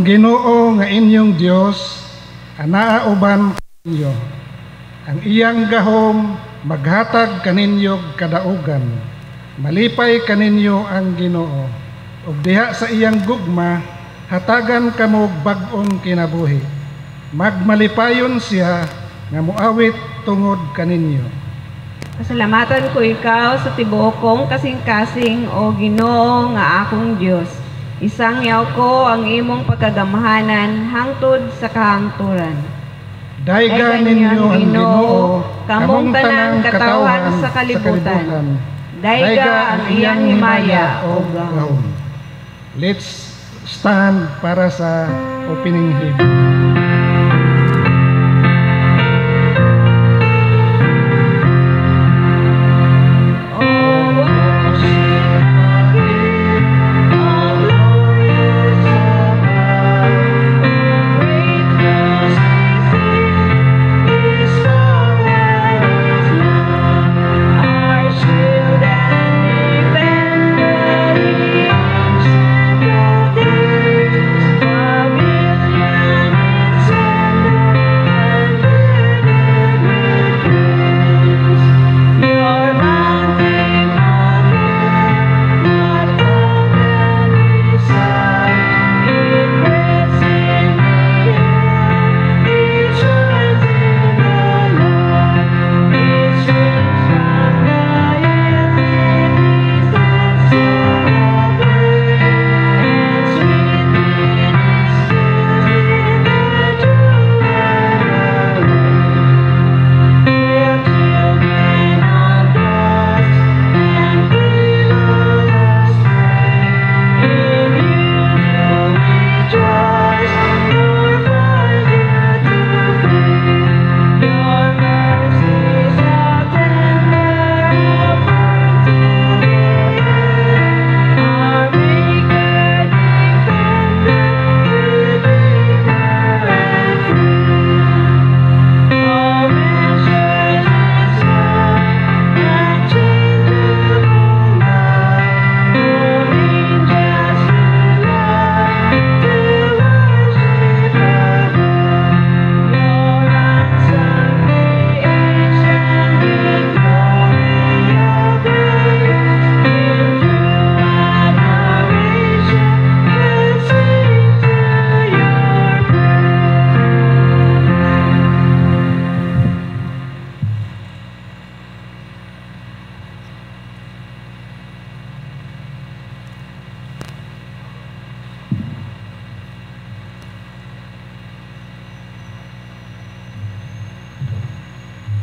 Ang Ginoo nga inyong Dios anaa uban kaninyo. Ang iyang gahom maghatag kaninyo kadaugan. Malipay kaninyo ang Ginoo. Ug diha sa iyang gugma hatagan kamo bag-ong kinabuhi. Magmalipayon siya nga muawit tungod kaninyo. Pasalamatan ko ikaw sa tibuokong kasing-kasing o Ginoo nga akong Dios. Isangyaw ko ang imong pagkagamahanan hangtod sa kahangturan. Dayga ninyo ang Ginoo, kamong tanang katawan sa kalibutan. Dayga ang iyang himaya o gahom. Let's stand para sa opening hymn.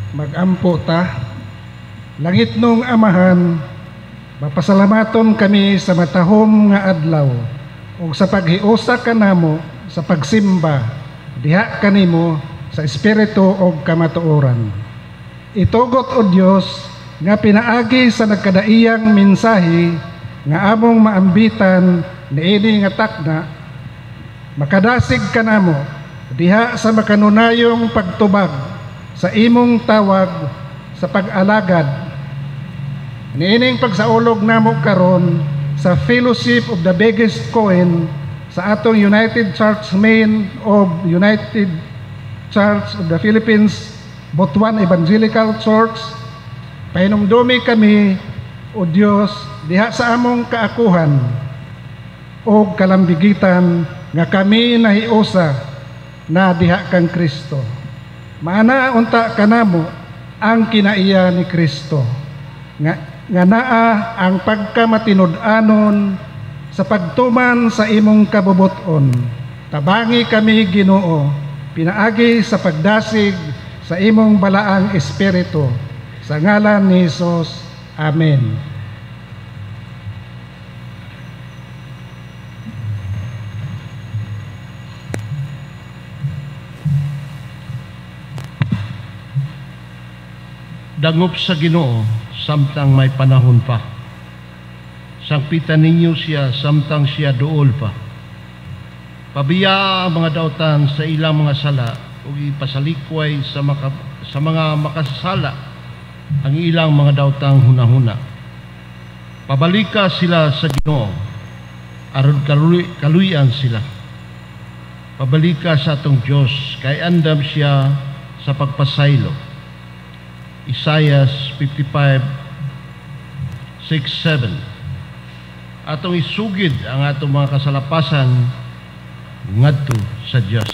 Magampo ta, langit nung Amahan, mapasalamaton kami sa matahom nga adlaw ug sa paghiusa kanamo sa pagsimba diha kanimo sa espiritu ug kamatuoran. Itugot o Dios nga pinaagi sa nagkadaiyang mensahe nga among maambitan niini nga takna, makadasig kanamo diha sa makanunayong pagtubag sa imong tawag sa pag-alagad. Niining pagsaulog namo karon sa Fellowship of the Biggest Coin sa atong United Churchmen of United Church of the Philippines, Butuan Evangelical Church. Pahinumdumi kami, o Dios, diha sa among kaakuhan o kalambigitan nga kami nahiusa na diha kang Kristo. Maana unta kanamo ang kinaiya ni Kristo nga naa ang pagkamatinud-anon sa pagtuman sa imong kabubuton. Tabangi kami Ginoo, pinaagi sa pagdasig sa imong balaang espiritu, sa ngalan ni Hesus. Amen. Dangop sa Ginoo samtang may panahon pa. Sangpitan ninyo siya samtang siya duol pa. Pabiya ang mga dautan sa ilang mga sala ug ipasalikway sa mga makasasala ang ilang mga dautang hunahuna. Pabalika sila sa Ginoo aron kaluyan sila. Pabalika sa atong Dios kay andam siya sa pagpasaylo. Isaiah 55:6-7. Atong isugid ang atong mga kasalapasan ngadto sa Dios.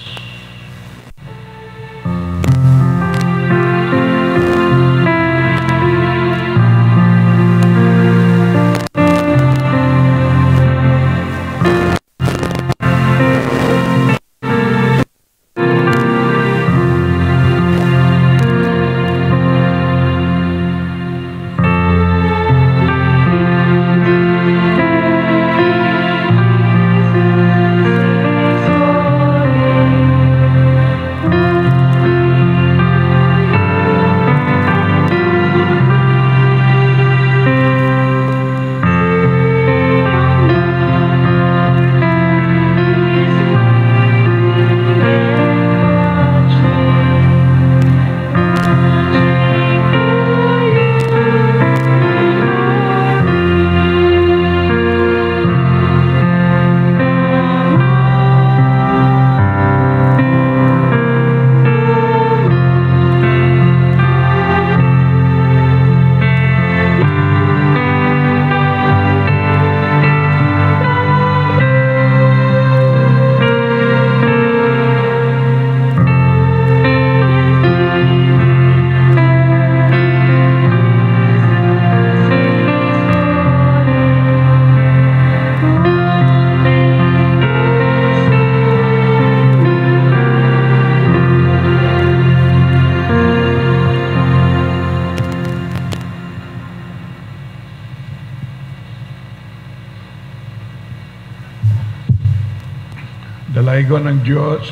Dalaygon ng Diyos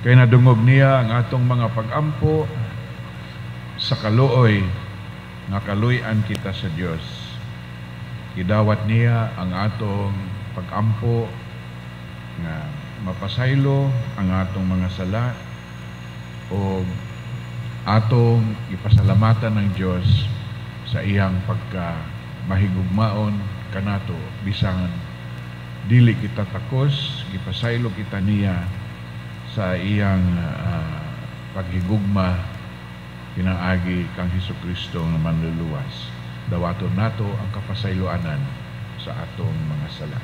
kay nadungog niya ang atong mga pag-ampo sa kaluoy nga kaluy-an kita sa Diyos. Gidawat niya ang atong pag-ampo nga mapasaylo ang atong mga sala o atong ipasalamatan ng Diyos sa iyang pagka mahigugmaon kanato bisan dili kita takos, ipasaylo kita niya sa iyang paghigugma pinaagi kang Hesukristo nga manluluwas. Dawaton nato ang kapasayloanan sa atong mga sala.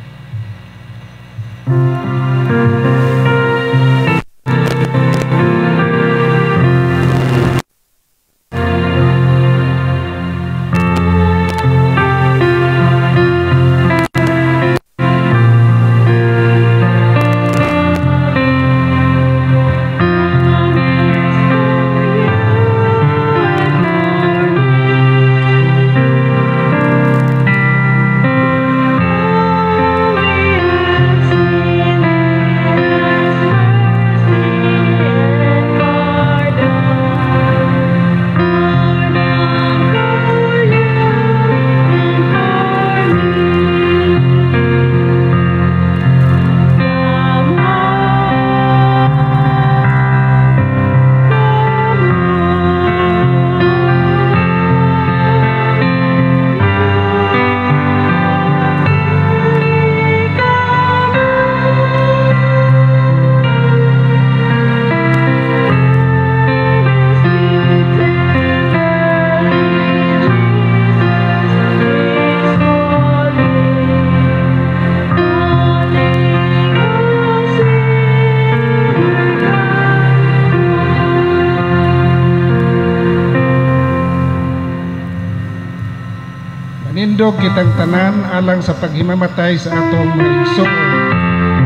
Nindog kitang tanan alang sa paghimamatay sa atong mga igsoon.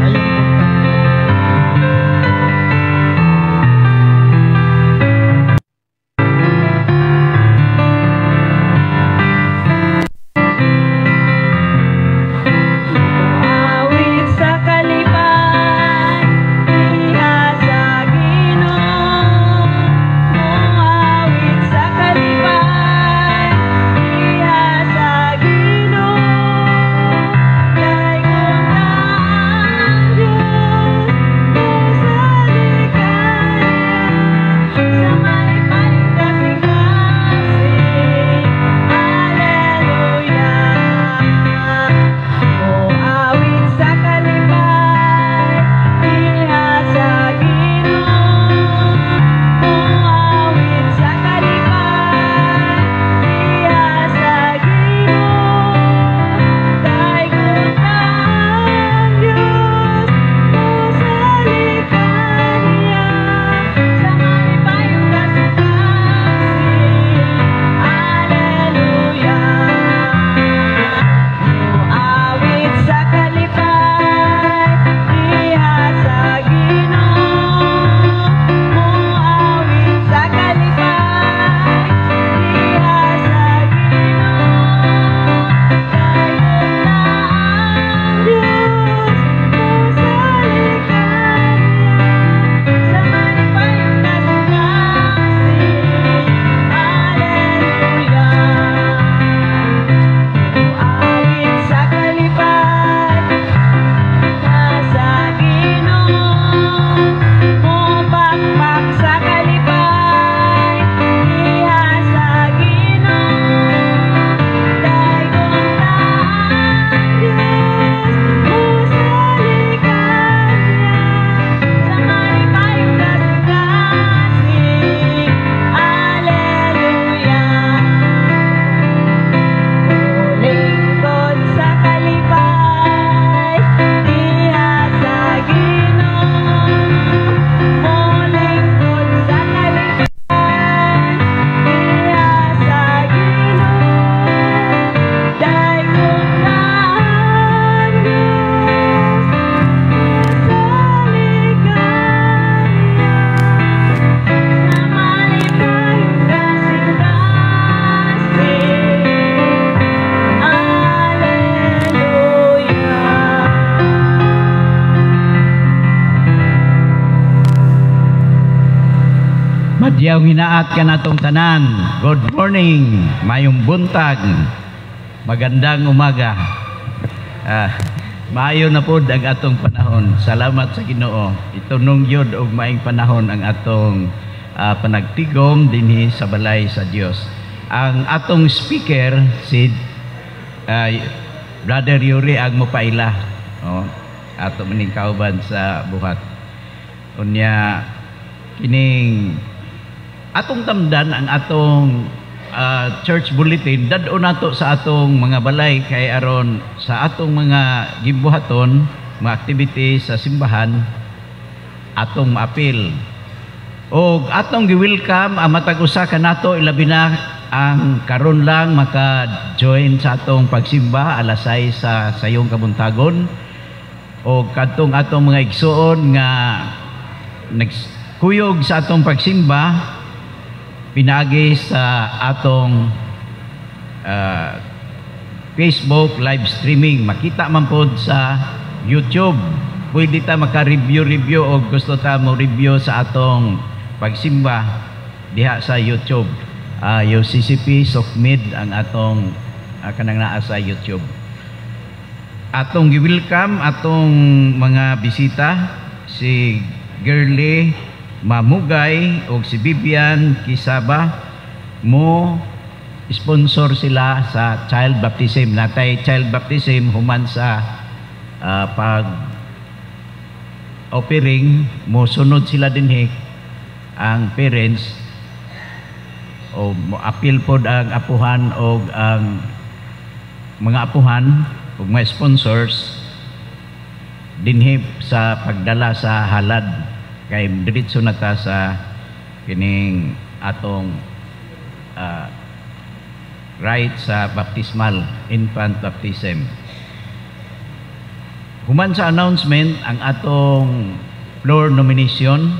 Ayon Awit sa kalipay, Diyaw hinaat ka natong tanan. Good morning, mayong buntag, magandang umaga. Maayo na po ang atong panahon. Salamat sa Ginoo. Itunong yun og maing panahon ang atong panagtigom dinhi sa balay sa Dios. Ang atong speaker si Brother Yuri ang mopaila. Ato maning kauban sa buhat. Unya kining atong tamdan ang atong church bulletin dadto nato sa atong mga balay kay aron sa atong mga gibuhaton, mga activity sa simbahan atong maapil. Og atong gi-welcome ang matag usa ka nato ilabi na ang karon lang maka-join sa atong pagsimba alas 6 sa sayong kabuntagon. O kadtong atong mga igsuon nga nagkuyog sa atong pagsimba pinagi sa atong Facebook live streaming, makita man pod sa YouTube. Pwede ta maka-review o gusto ta mo review sa atong pagsimba diha sa YouTube. Yung CCP Sokmid ang atong kanang naa sa YouTube. Atong gi-welcome atong mga bisita, si Girly Mamugay o si Bibian Kisaba. Mo sponsor sila sa child baptism. Natay child baptism human sa pag offering mo sunod sila dinhi ang parents o mo appeal pod ang apuhan o ang mga apuhan ug may sponsors dinhi sa pagdala sa halad kay diretso na ta sa kining atong right sa baptismal infant baptism. Human sa announcement ang atong floor nomination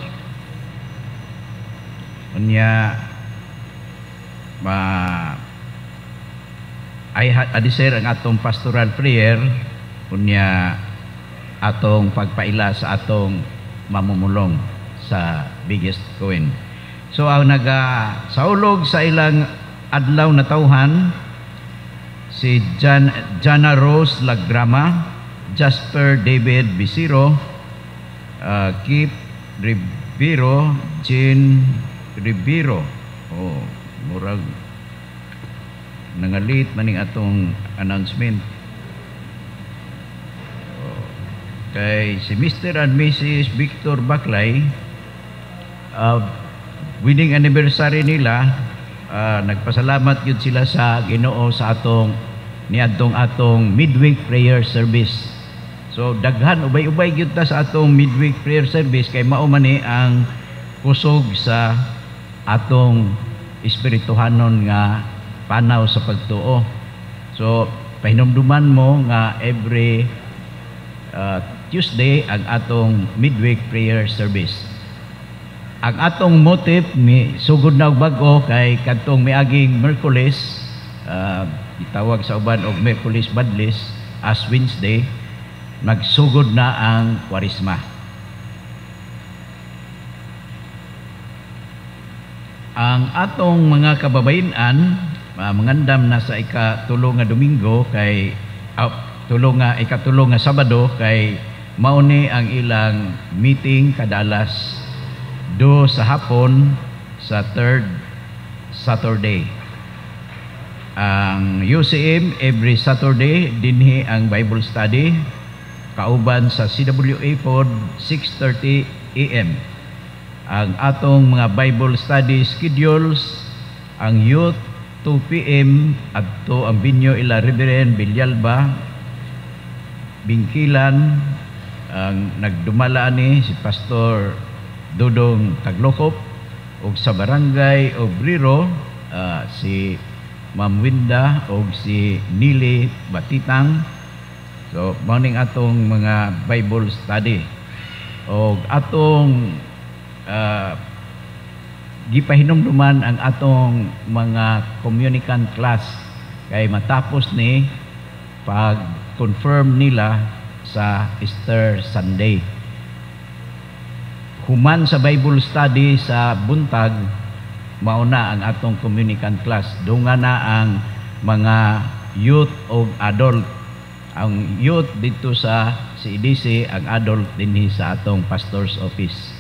unya ay adisir ang atong pastoral prayer unya atong pagpaila sa atong mamumulong sa biggest coin. So ang saulog sa ilang adlaw na tawhan si Jana Rose Lagrama, Jasper David Bisiro, Kip Ribiro, Jean Ribiro. Murag nangalit maning atong announcement. Kay si Mr. and Mrs. Victor Baclay, wedding anniversary nila, nagpasalamat yun sila sa Ginoo sa atong niadtong atong midweek prayer service. So daghan ubay-ubay gyud ta sa atong midweek prayer service kay mao man ni ang kusog sa atong espirituhanon nga panaw sa pagtuo. So pahinumduman mo nga every Tuesday ang atong midweek prayer service. Ang atong motive ni sugod na og bag-o kay kadtong miaging Miyerkules, itawag sa uban og Miyerkules Badlis as Wednesday, nagsugod na ang Kwaresma. Ang atong mga kababayen-an mangandam na sa ikatulo nga Domingo kay ikatulo nga Sabado kay mauni ang ilang meeting kadalas do sa hapon sa third Saturday. Ang UCM every Saturday dinhi ang Bible study kauban sa CWA pod 6:30 AM. Ang atong mga Bible study schedules, ang youth 2 PM adto ang binyo ila Reverend Villalba Bingkilan, ang nagdumala ni si Pastor Dudong Taglokop ug sa barangay Obrero si Ma'am Winda ug si Nili Batitang. So morning atong mga Bible study ug atong gipahinumduman ang atong mga communicant class kay matapos ni pag-confirm nila sa Easter Sunday. Human sa Bible study sa buntag mauna ang atong communicant class. Dunga na ang mga youth o adult. Ang youth dito sa CEDC, ang adult dinhi sa atong pastor's office.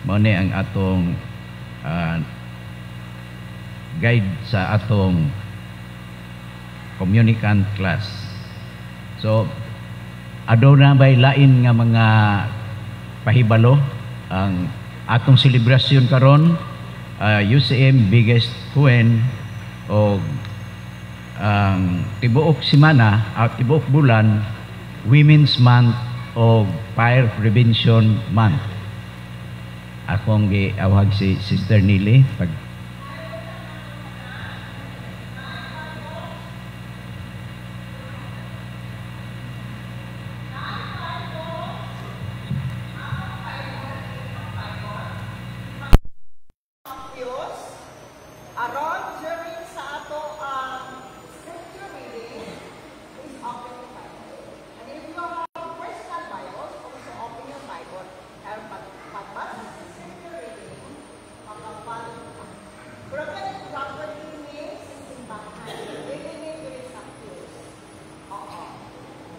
Mao ni ang atong guide sa atong communicant class. So, aduna ba'y lain nga mga pahibalo ang atong selebrasyon karon, UCM biggest kuwen o ang tibuok semana at tibuok bulan Women's Month o Fire Prevention Month. Akong giawhag si Sister Nili pag aron during sa ato scripture reading is open your Bible. And if you have personal Bibles, also open your Bible. And pagbasa sa scripture reading, magpapalo ka. Pero kaya properly name sa simbahan. Reading name during sa Sabbath. Oo.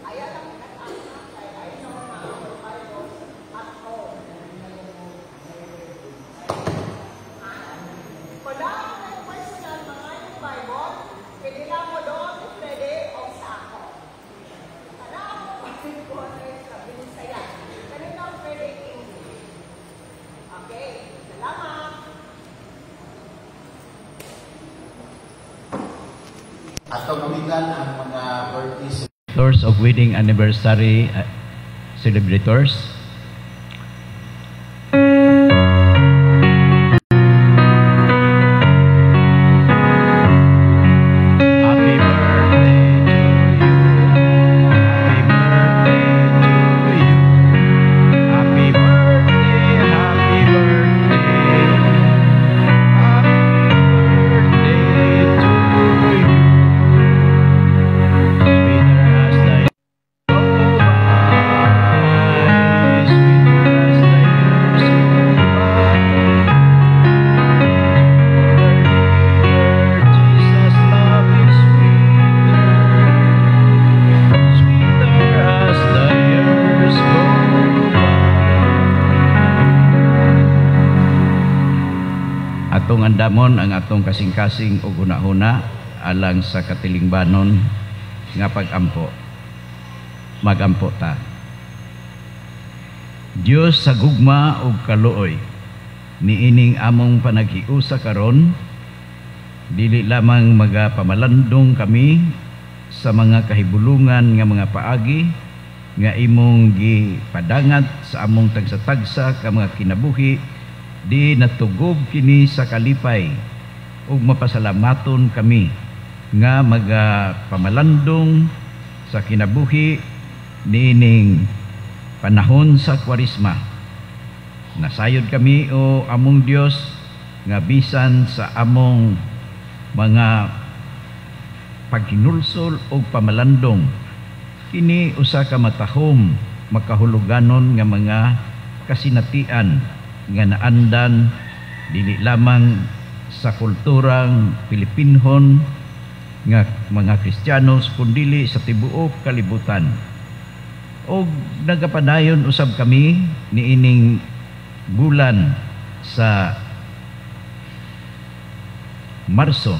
Ayan ang nag-asa. Kaya I know na our Bibles at home. Wala personal mga yung Bible, pwede lang mo doon, pwede o sa ako. Sana ako pwede ko sa binisaya. Kanina pwede English. Okay, salamat. At kamulitan ang mga birthday celebrators of wedding anniversary celebrators. Atong andamon ang atong kasing-kasing o guna-huna alang sa katilingbanon nga pag-ampo. Mag-ampo ta. Dios sa gugma ug kaluoy, niining among panaghiusa karon, dili lamang magapamalandong kami sa mga kahibulungan nga mga paagi nga imong gipadangat sa among tagsa-tagsa ka mga kinabuhi, di natugob kini sa kalipay ug mapasalamaton kami nga magapamalandong sa kinabuhi niining panahon sa Kwaresma. Nasayod kami o among Dios nga bisan sa among mga paghinulsol o pamalandong, kini usa ka matahom makahuluganon nga mga kasinatian nga naandan dili lamang sa kulturang Pilipinhon nga mga Kristiyanos kundi sa tibuok kalibutan. O nagapadayon usab kami niining bulan sa Marso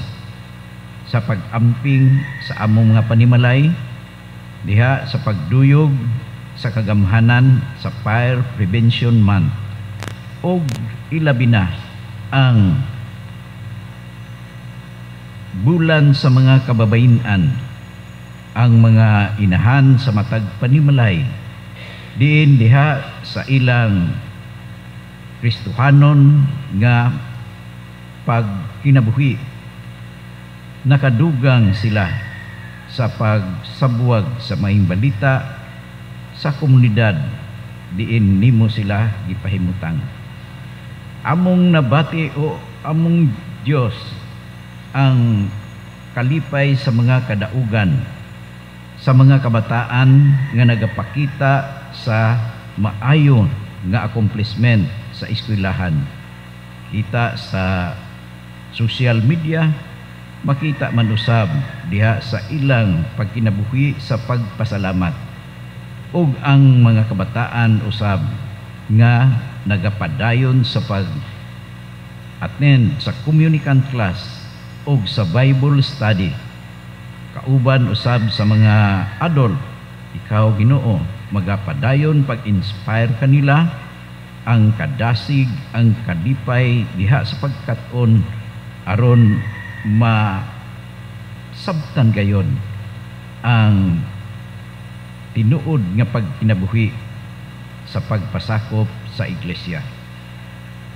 sa pag-amping sa among mga panimalay diha sa pagduyog sa kagamhanan sa Fire Prevention Month. O ilabi na ang bulan sa mga kababayenan, ang mga inahan sa matag panimalay diin diha sa ilang Kristohanon nga pagkinabuhi. Nakadugang sila sa pagsabuwag sa maayong balita sa komunidad diin nimo sila gipahimutang. Among nabati o among Dios ang kalipay sa mga kadaugan, sa mga kabataan nga nagapakita sa maayon nga accomplishment sa eskwelahan. Kita sa social media, makita man usab diha sa ilang pagkinabuhi sa pagpasalamat. Ug ang mga kabataan usab nga nagapadayon sa pag-attend sa communicant class ug sa Bible study. Kauban usab sa mga adult, ikaw Ginoo, magapadayon pag-inspire kanila ang kadasig, ang kadipay diha sa pagkat-on aron masabtan gayon ang tinuod nga pagkinabuhi sa pagpasakop sa iglesia.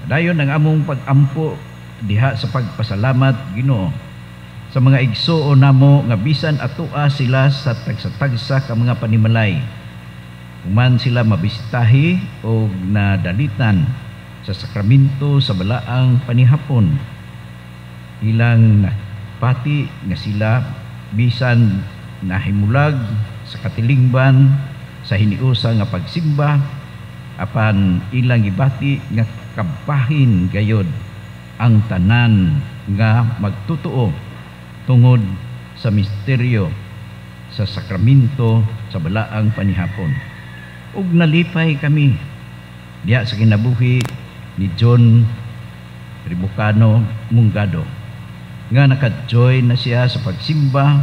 Dayon ang among pag-ampo diha sa pagpasalamat Ginoo sa mga igsuon namo nga bisan atoa sila sa tagsa-tagsa ka mga panimalay, human sila mabisitahi o nadalitan sa sakramento sa balaang panihapon, ilang pati nga sila bisan nahimulag sa katilingban sa hiniusa nga pagsimba, apan ilang ibati nga kabahin gayod ang tanan nga magtutuo tungod sa misteryo sa sakramento sa balaang panihapon. Ug nalipay kami diya sa kinabuhi ni John Ribucano Mungado nga naka-join na siya sa pagsimba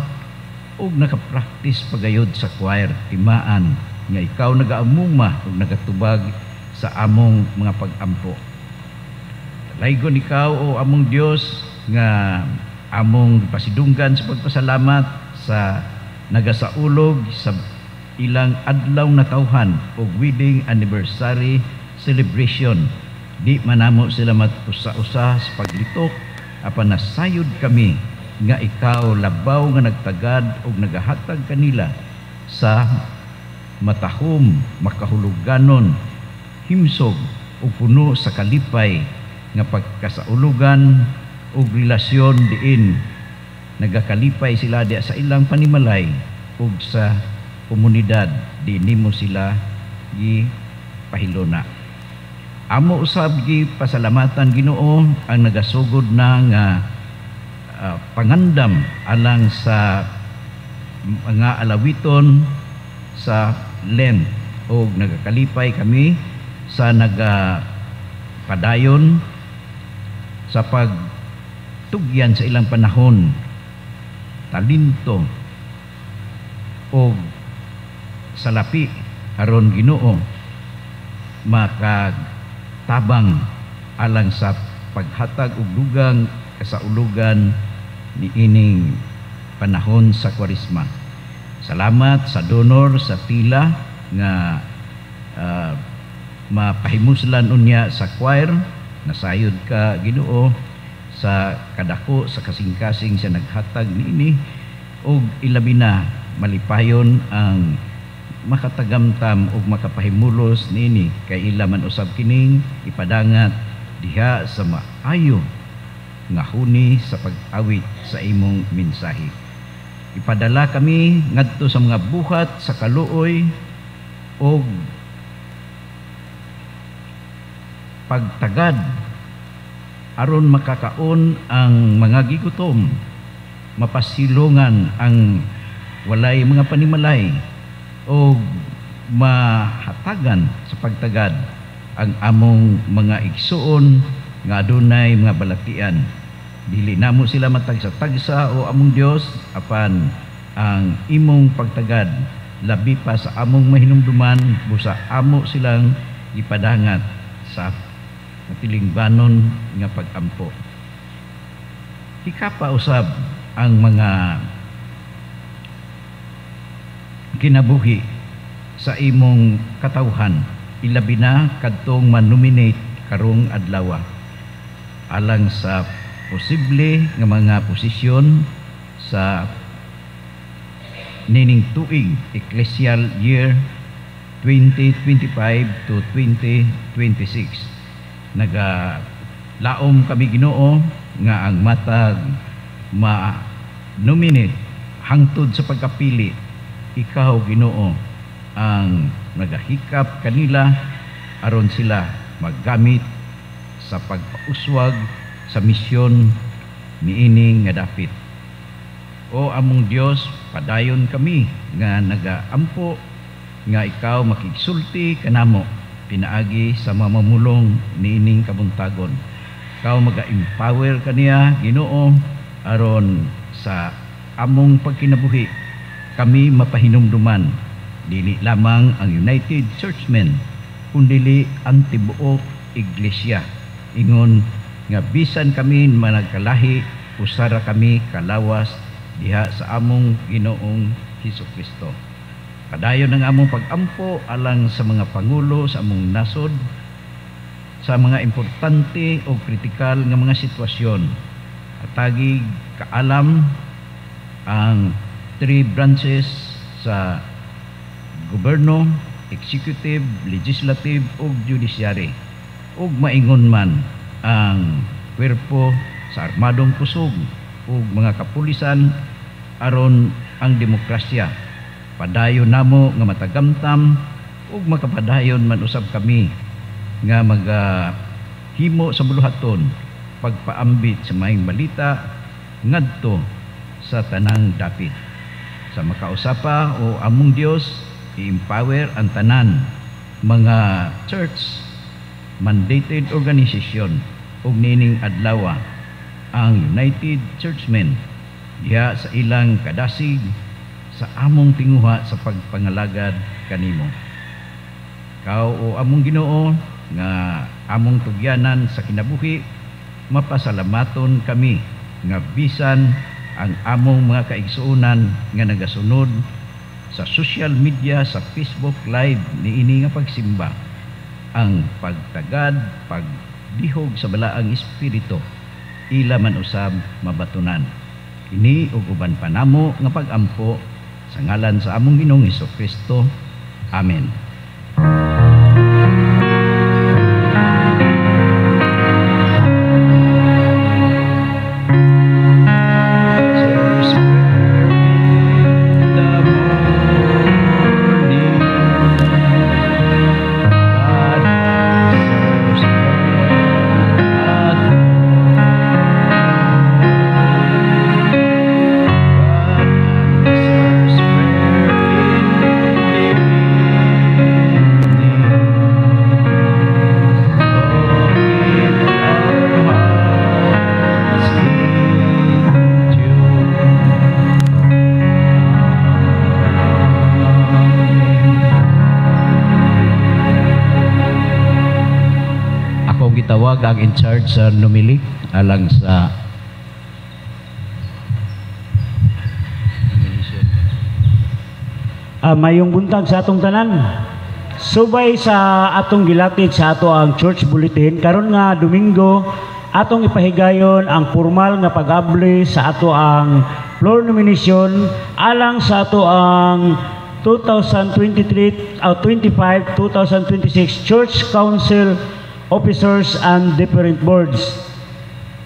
ug naka-practice pagayod sa choir timaan nga ikaw nagaamuma ug nagatubag sa among mga pag-ampo. Laygon ikaw o among Dios nga among pasidunggan sa pagpasalamat sa nagasaulog sa ilang adlaw na tawhan o wedding anniversary celebration. Di manamo sila matusa-usa sa paglitok, apan nasayod kami nga ikaw labaw nga nagtagad o nagahatag kanila sa matahom, makahuluganon, himsog o puno sa kalipay nga pagkasaulugan o relasyon diin nagakalipay sila diya sa ilang panimalay o sa komunidad di nimo sila gi pahilona. Amo usab gi pasalamatan Ginoo ang nagasugod na nga pangandam alang sa mga alawiton sa Lent o nagakalipay kami sa nagapadayon sa pagtugyan sa ilang panahon, talento o salapi aron Ginoo makatabang alang sa paghatag og dugang kasaulugan ni ining panahon sa Kwaresma. Salamat sa donor sa pila nga mapahimuslan unya sa choir. Nasayod ka Ginoo sa kadako sa kasing-kasing sa naghatag niini og ilabi na malipayon ang makatagamtam ug makapahimulos niini kay ila man usab kining ipadangat diha sa maayo nga huni sa pag-awit sa imong mensahe. Ipadala kami ngadto sa mga buhat sa kaluoy og pagtagad aron makakaon ang mga gigutom, mapasilungan ang walay mga panimalay o mahatagan sa pagtagad ang among mga igsuon nga adunay mga balatian. Dili namo sila matagsa-tagsa o among Dios, apan ang imong pagtagad labi pa sa among mahinumduman busa amo silang ipadangat sa katilingbanon nga pag-ampo. Ikapa usab ang mga kinabuhi sa imong katawhan, ilabi na kadtong man-nominate karong adlaw alang sa posible nga mga posisyon sa nining tuig ecclesial year 2025 to 2026. Nagalaom kami Ginoo nga ang matag ma-nominate hangtod sa pagkapili, ikaw Ginoo ang nagahikap kanila aron sila maggamit sa pagpauswag sa misyon niini nga dapit. O among Dios, padayon kami nga nagaampo nga ikaw makigsulti kanamo pinaagi sa mamamulong niining kabuntagon. Ikaw maga-empower kaniya, Ginoo, aron sa among pagkinabuhi kami mapahinumduman dili lamang ang United Churchmen kundi ang tibuok iglesia. Ingon nga bisan kami managkalahi usara kami kalawas diha sa among Ginoong Hesukristo. Padayon ang among pag-ampo alang sa mga pangulo sa among nasod sa mga importante o kritikal nga mga sitwasyon. Atagi kaalam ang 3 branches sa gobyerno, executive, legislative ug judiciary. Ug maingon man ang kwerpo sa armadong kusog ug mga kapulisan aron ang demokrasya padayon namo nga matagamtam ug makapadayon man usab kami nga maghimo sa buluhaton pagpaambit sa maayong balita ngadto sa tanang dapit. Sa makausapa o among Dios i-empower ang tanan mga church mandated organization ug nining adlaw ang United Churchmen diha sa ilang kadasig sa among tinguha sa pagpangalagad kanimo. Ikaw o among Ginoo nga among tugyanan sa kinabuhi, mapasalamaton kami nga bisan ang among mga kaigsuonan nga nagasunod sa social media, sa Facebook Live niini nga pagsimba, ang pagtagad, pagdihog sa balaang espiritu, ila man usab mabatunan. Kini ug uban pa namo nga pag-ampo sa ngalan sa among Ginoong Hesukristo. Amen. Gitawag ang in charge sa numilik alang sa mayong buntag sa atong tanan. Subay sa atong gilatid sa ato ang church bulletin karon nga Domingo atong ipahigayon ang formal nga pag-abli sa ato ang floor nomination alang sa ato ang 2023 2026 Church Council Officers and different boards.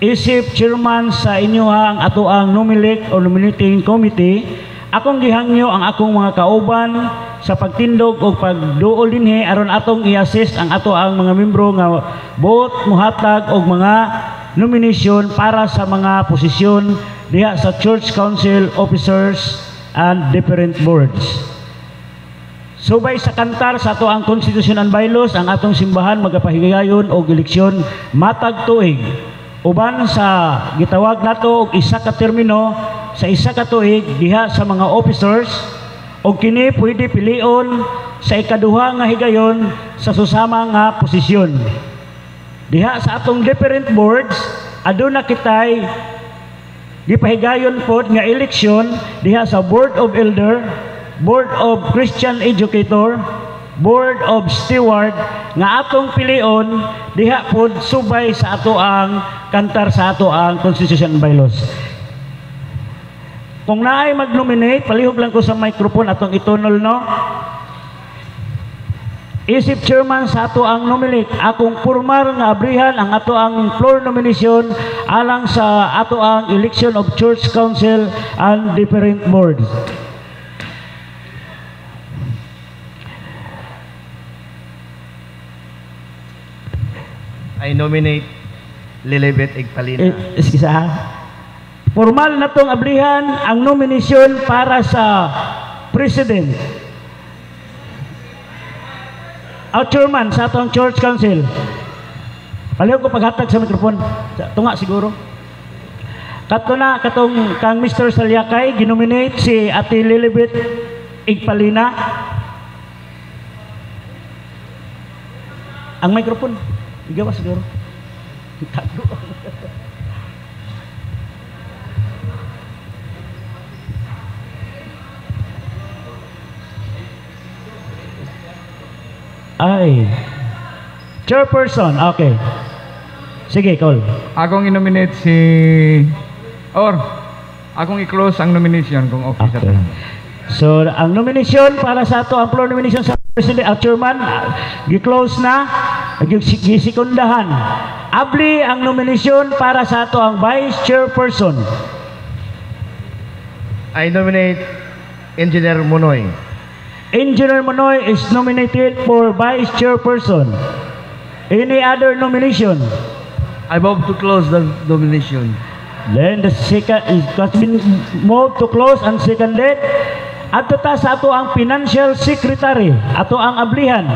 Isip chairman sa inyo ang ato ang numilik o nominating committee, akong gihangyo ang akong mga kauban sa pagtindog o pagduol dinhi aron atong i-assist ang ato ang mga membro nga buot muhatag og mga nomination para sa mga posisyon diha sa Church Council Officers and different boards. Subay sa kantar sa ato ang Constitution and Bylaws, ang atong simbahan magapahigayon og eleksyon matag tuig. Uban sa gitawag nato og isa ka termino sa isa ka tuig diha sa mga officers og kini pwede pilion sa ikaduha nga higayon sa susama nga posisyon. Diha sa atong different boards aduna kitay gipahigayon pod nga eleksyon diha sa Board of Elder, Board of Christian Educator, Board of Steward nga atong pilion diha pod subay sa ato ang kantar sa ato ang Constitution and Bylaws. Kung naay mag-nominate, palihog lang ko sa microphone atong itunol no. Isip chairman sa ato ang nomilik, akong formal nga abrihan ang ato ang floor nomination alang sa ato ang election of Church Council and different boards. I nominate Lilibet Igpalina. Excuse ha? Formal na tong ablihan ang nominasyon para sa President. Chairman sa atong Church Council. Palihog ko paghatag sa mikrofon. Tunga siguro. Kato na, katong kang Mr. Salyakay, ginominate si Ate Lilibet Igpalina. Ang microphone, igawa siguro. Ay. Chairperson, okay. Sige, call. Akong i-nominate akong i-close ang nomination kung okay sa tanan. So, ang nomination para sa ato, ang floor nomination sa President at Chairman, gi-close na, gi-sekundahan. Abli ang nomination para sa ato ang Vice Chairperson. I nominate Engineer Monoy. Engineer Monoy is nominated for Vice Chairperson. Any other nomination? I move to close the nomination. Then the second has been moved to close and seconded. Ato ta sa ato ang Financial Secretary, ato ang ablihan.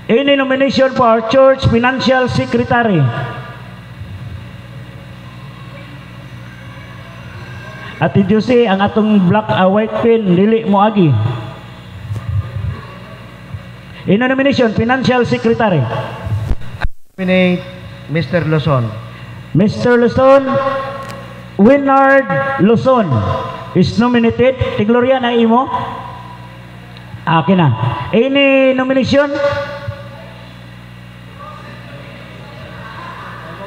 Any nomination for our church Financial Secretary? Ati Jose, ang atong black white pen dili mo agi. Any nomination Financial Secretary? Nominate Mr. Luzon. Mr. Luzon, Winard Luzon is nominated. Tigloria na imo. Akin na. Any nomination?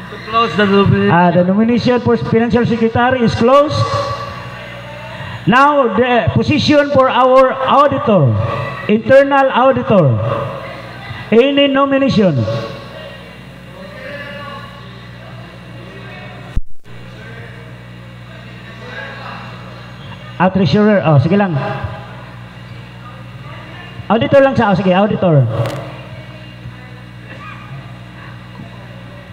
To close the nomination. The nomination for Financial Secretary is closed. Now, the position for our auditor, internal auditor. Any nomination? Treasurer, sige lang. Auditor lang sa, sige, auditor.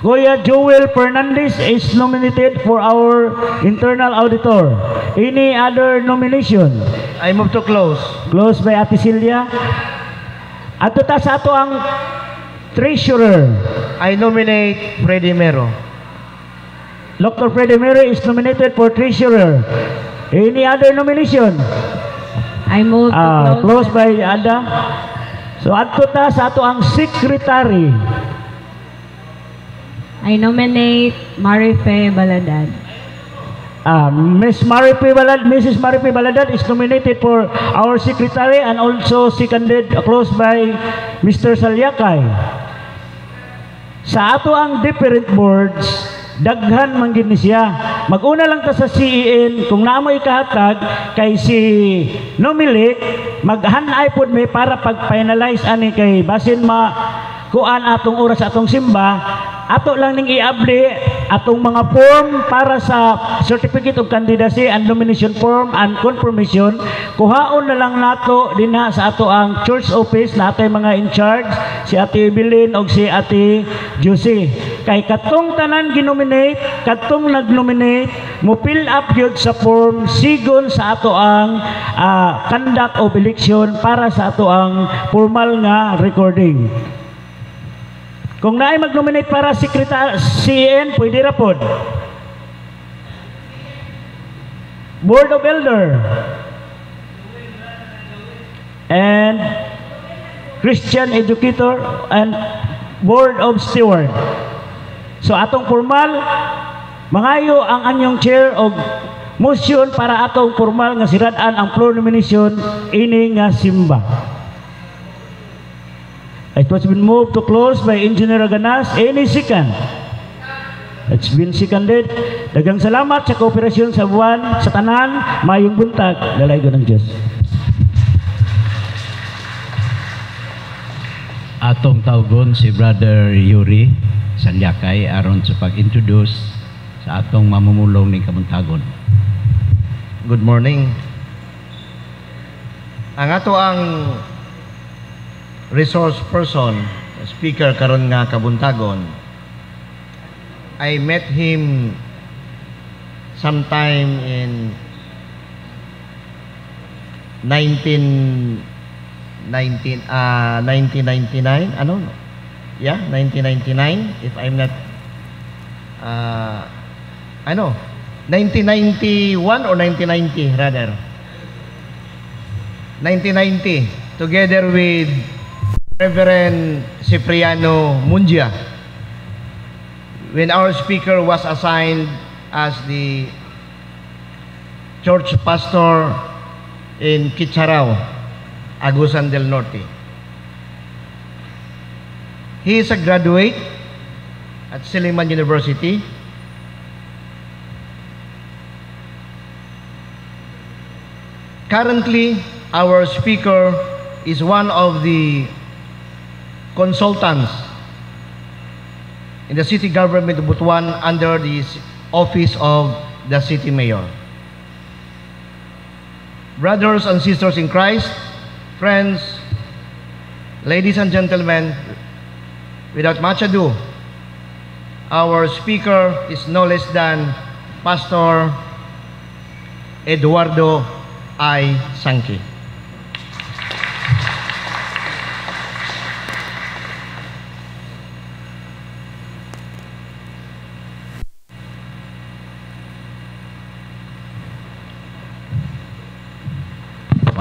Kuya Joel Fernandez is nominated for our internal auditor. Any other nomination? I move to close. Close by Ate Celia. Ato ta sa ato ang treasurer. I nominate Freddy Mero. Dr. Freddy Mero is nominated for treasurer. Any other nomination? I move to close by Ada. So ato ta sa ato ang secretary. I nominate Marife Baladad. Mrs. Marife Baladad is nominated for our secretary and also seconded close by Mr. Salyakay. Sa ato ang different boards, daghan man gid ni siya. Mag-una lang ta sa CEN kung naamo ikahatag kay si Nomilik, maghanay pod may para pag-finalize ani kay basin kuan atong oras atong simba. Ato lang ning iabli atong mga form para sa Certificate of Candidacy and Nomination Form and Confirmation. Kuhaon na lang nato dinha sa ato ang church office na atay mga in charge, si Ate Evelyn o si Ate Josie. Kay katong tanan ginominate, katong nag-nominate, mo fill up yun sa form sigon sa ato ang conduct of election para sa ato ang formal nga recording. Kung naay mag-nominate para secretary CN, pwede ra pod. Board of Elder and Christian Educator and Board of Steward. So atong formal, mangayo ang anyong chair og motion para atong formal nga sirad-an ang floor nomination ini nga simba. It was been moved to close by Engineer Aganas. Any second? It's been seconded. Dagang salamat sa kooperasyon sa buwan, sa tanan, mayong buntag. Dalaygo ng Diyos. Atong tawgon si Brother Yuri Salyakay aron sa pag-introduce sa atong mamumulong ning kabuntagon. Good morning. Ang ato ang resource person, speaker karon nga kabuntagon, I met him sometime in 1999, 1999, if I'm not, 1991 or 1990 rather. 1990, together with Reverend Cipriano Mungia, when our speaker was assigned as the church pastor in Kitcharao, Agusan del Norte. He is a graduate at Silliman University. Currently, our speaker is one of the consultants in the city government of Butuan under the office of the city mayor. Brothers and sisters in Christ, friends, ladies and gentlemen, without much ado, our speaker is no less than Pastor Eduardo I. Sangki.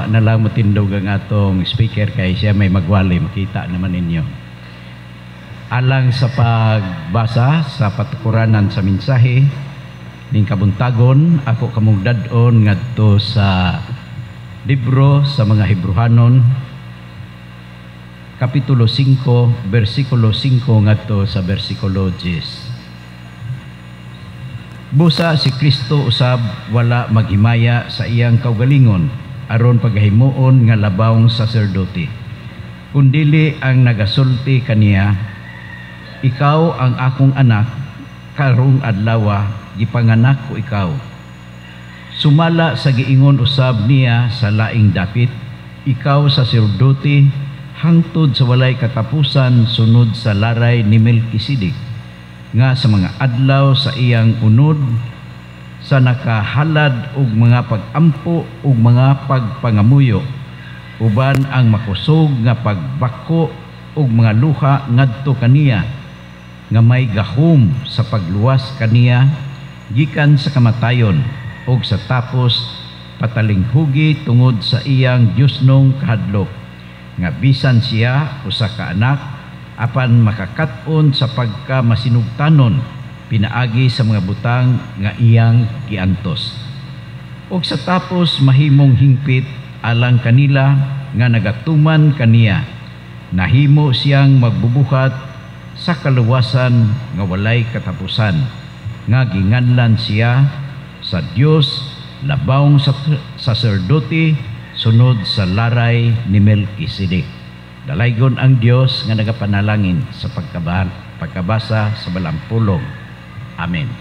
Na lang matindog ang atong speaker kay siya may magwali, makita naman ninyo. Alang sa pagbasa sa patukuranan sa mensahe ning kabuntagon, ako kamong dad-on ngadto sa libro sa mga Hebrehanon kapitulo 5 bersikulo 5 ngadto sa bersikulo 10. Busa si Kristo usab wala maghimaya sa iyang kaugalingon aron pagahimuon nga labawng saserdote. Kundili ang nagasulti kaniya, ikaw ang akong anak, karong adlaw gipanganak ko ikaw. Sumala sa giingon usab niya sa laing dapit, ikaw saserdote hangtod sa walay katapusan sunod sa laray ni Melkisedek, nga sa mga adlaw sa iyang unod sa nakahalad og mga pagampo ug mga pagpangamuyo, uban ang makusog nga pagbako ug mga luha ngadto kaniya, nga may gahom sa pagluwas kaniya gikan sa kamatayon ug sa tapos patalinghugi tungod sa iyang Diosnong kahadlok, nga bisan siya usa ka anak apan makakat-on sa pagkamasinugtanon pinaagi sa mga butang nga iyang giantos. Ug sa tapos mahimong hingpit alang kanila nga nagatuman kaniya, nahimo siyang magbubuhat sa kaluwasan nga walay katapusan, nga ginganlan siya sa Dios labawng sa saserdote sunod sa laray ni Melkisedek. Dalaygon ang Dios nga nagapanalangin sa pagkabasa sa balampulong. Amen.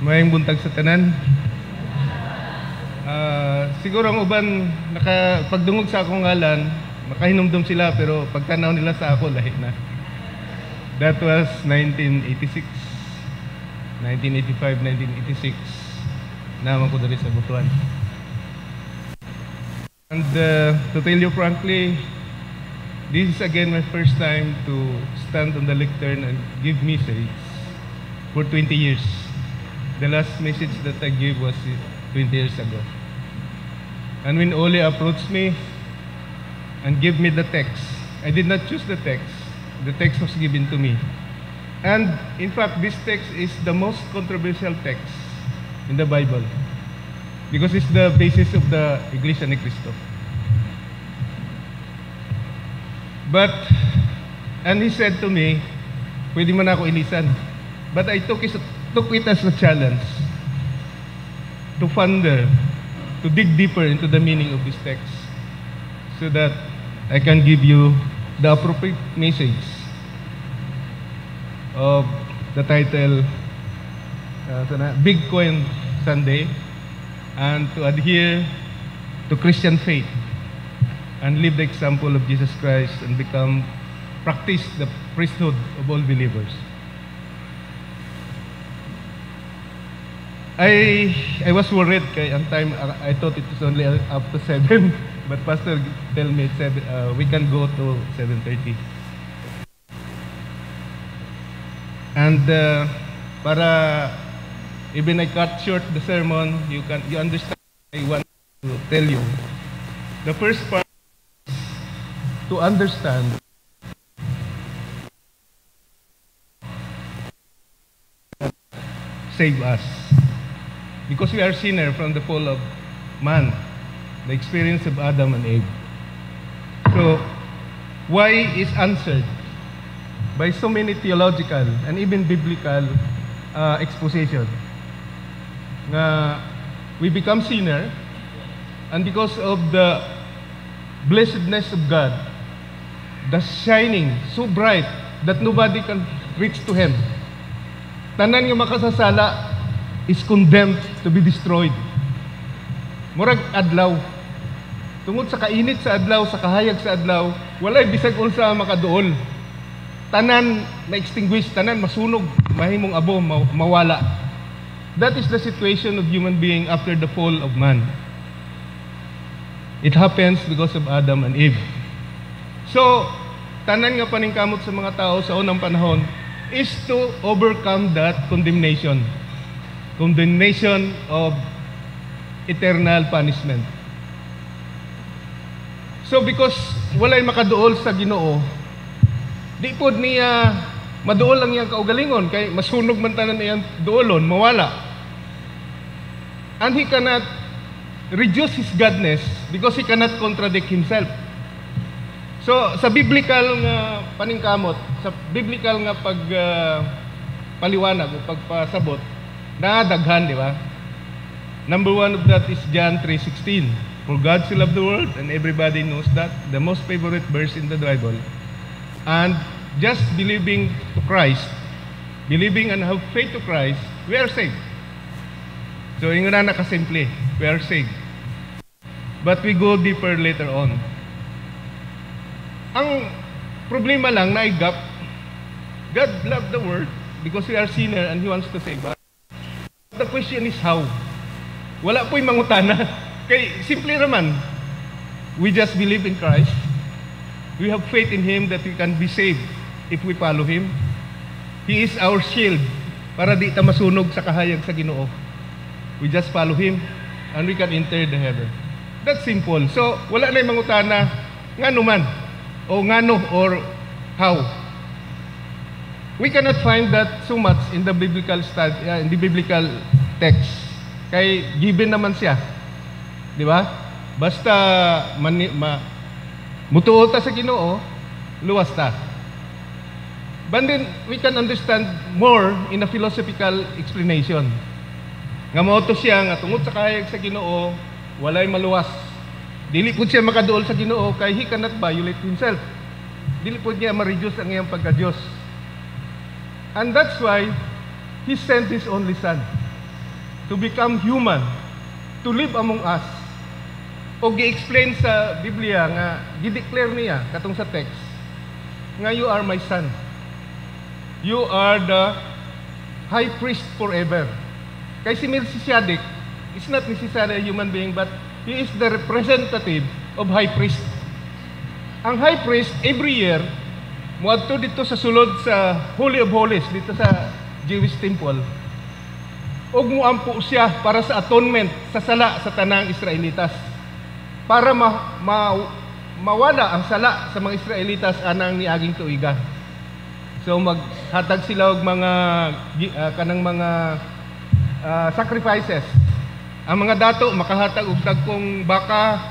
Mayang buntag sa tanan. Siguro ang uban pagdungog sa akong ngalan, makahinumdum sila pero pagtanaw nila sa ako lahi na. That was 1986. 1985, 1986. Naman ko dali sa Butuan. And to tell you frankly, this is again my first time to stand on the lectern and give message for 20 years. The last message that I gave was 20 years ago. And when Ole approached me and gave me the text, I did not choose the text. The text was given to me. And in fact, this text is the most controversial text in the Bible because it's the basis of the Iglesia ni Cristo. And he said to me, pwede mo na ako ilisan. But I took it as a challenge to ponder, to dig deeper into the meaning of this text so that I can give you the appropriate message of the title Big Coin Sunday, and to adhere to Christian faith and live the example of Jesus Christ and practice the priesthood of all believers. I was worried kay ang time I thought it was only up to 7, but Pastor tell me we can go to 7:30. And para even I cut short the sermon, you understand what I want to tell you. The first part is to understand save us. Because we are sinner from the fall of man, the experience of Adam and Eve. So, why is answered by so many theological and even biblical exposition. We become sinner, and because of the blessedness of God, the shining so bright that nobody can reach to Him, tanan nga makasasala is condemned to be destroyed. Murag adlaw. Tungod sa kainit sa adlaw, sa kahayag sa adlaw, walay bisag unsa makaduol. Tanan na-extinguish, tanan masunog, mahimong abo, mawala. That is the situation of human being after the fall of man. It happens because of Adam and Eve. So, tanan nga paningkamot sa mga tao sa unang panahon is to overcome that condemnation. Condemnation of eternal punishment. So, because walay makaduol sa Ginoo, di pod niya maduol lang iyang kaugalingon kay masunog man tanan iyang duolon, mawala. And he cannot reduce his godness because he cannot contradict himself. So sa biblical nga paningkamot, sa biblical nga paliwanag o pagpasabot, nadaghan, di ba? Number one of that is John 3:16. For God so loved the world, and everybody knows that, the most favorite verse in the Bible. And just believing to Christ, believing and have faith to Christ, we are saved. So, yung na nakasimple, we are saved. But we go deeper later on. Ang problema lang na gap, God loved the world because we are sinner and He wants to save us. The question is how? Wala po'y mangutana. Kay simple naman, we just believe in Christ. We have faith in Him that we can be saved if we follow Him. He is our shield para di ta masunog sa kahayag sa Ginoo. We just follow Him and we can enter the heaven. That's simple. So, wala na yung mangutana, ngano man, o ngano or how. We cannot find that so much in the biblical in the biblical text. Kay given naman siya. Di ba? Basta mutuo ta sa Ginoo, luwas ta. But then we can understand more in a philosophical explanation. Nga mao to siya nga tungod sa kahayag sa Ginoo, walay maluwas. Dili pud siya makaduol sa Ginoo kay he cannot violate himself. Dili pud niya ma-reduce ang iyang pagka-Dios. And that's why He sent His only Son. to become human, to live among us. O gi-explain sa Biblia nga, gi-declare niya, katong sa text, nga you are my son. You are the high priest forever. Kay si Melchizedek is not necessarily a human being, but he is the representative of high priest. Ang high priest, every year, muadto dito sa sulod sa Holy of Holies, dito sa Jewish temple, ug muampo siya para sa atonement sa sala sa tanang Israelitas, para mawala ang sala sa mga Israelitas anang niaging tuiga. So maghatag sila og mga kanang mga sacrifices. Ang mga dato makahatag og dagkong baka,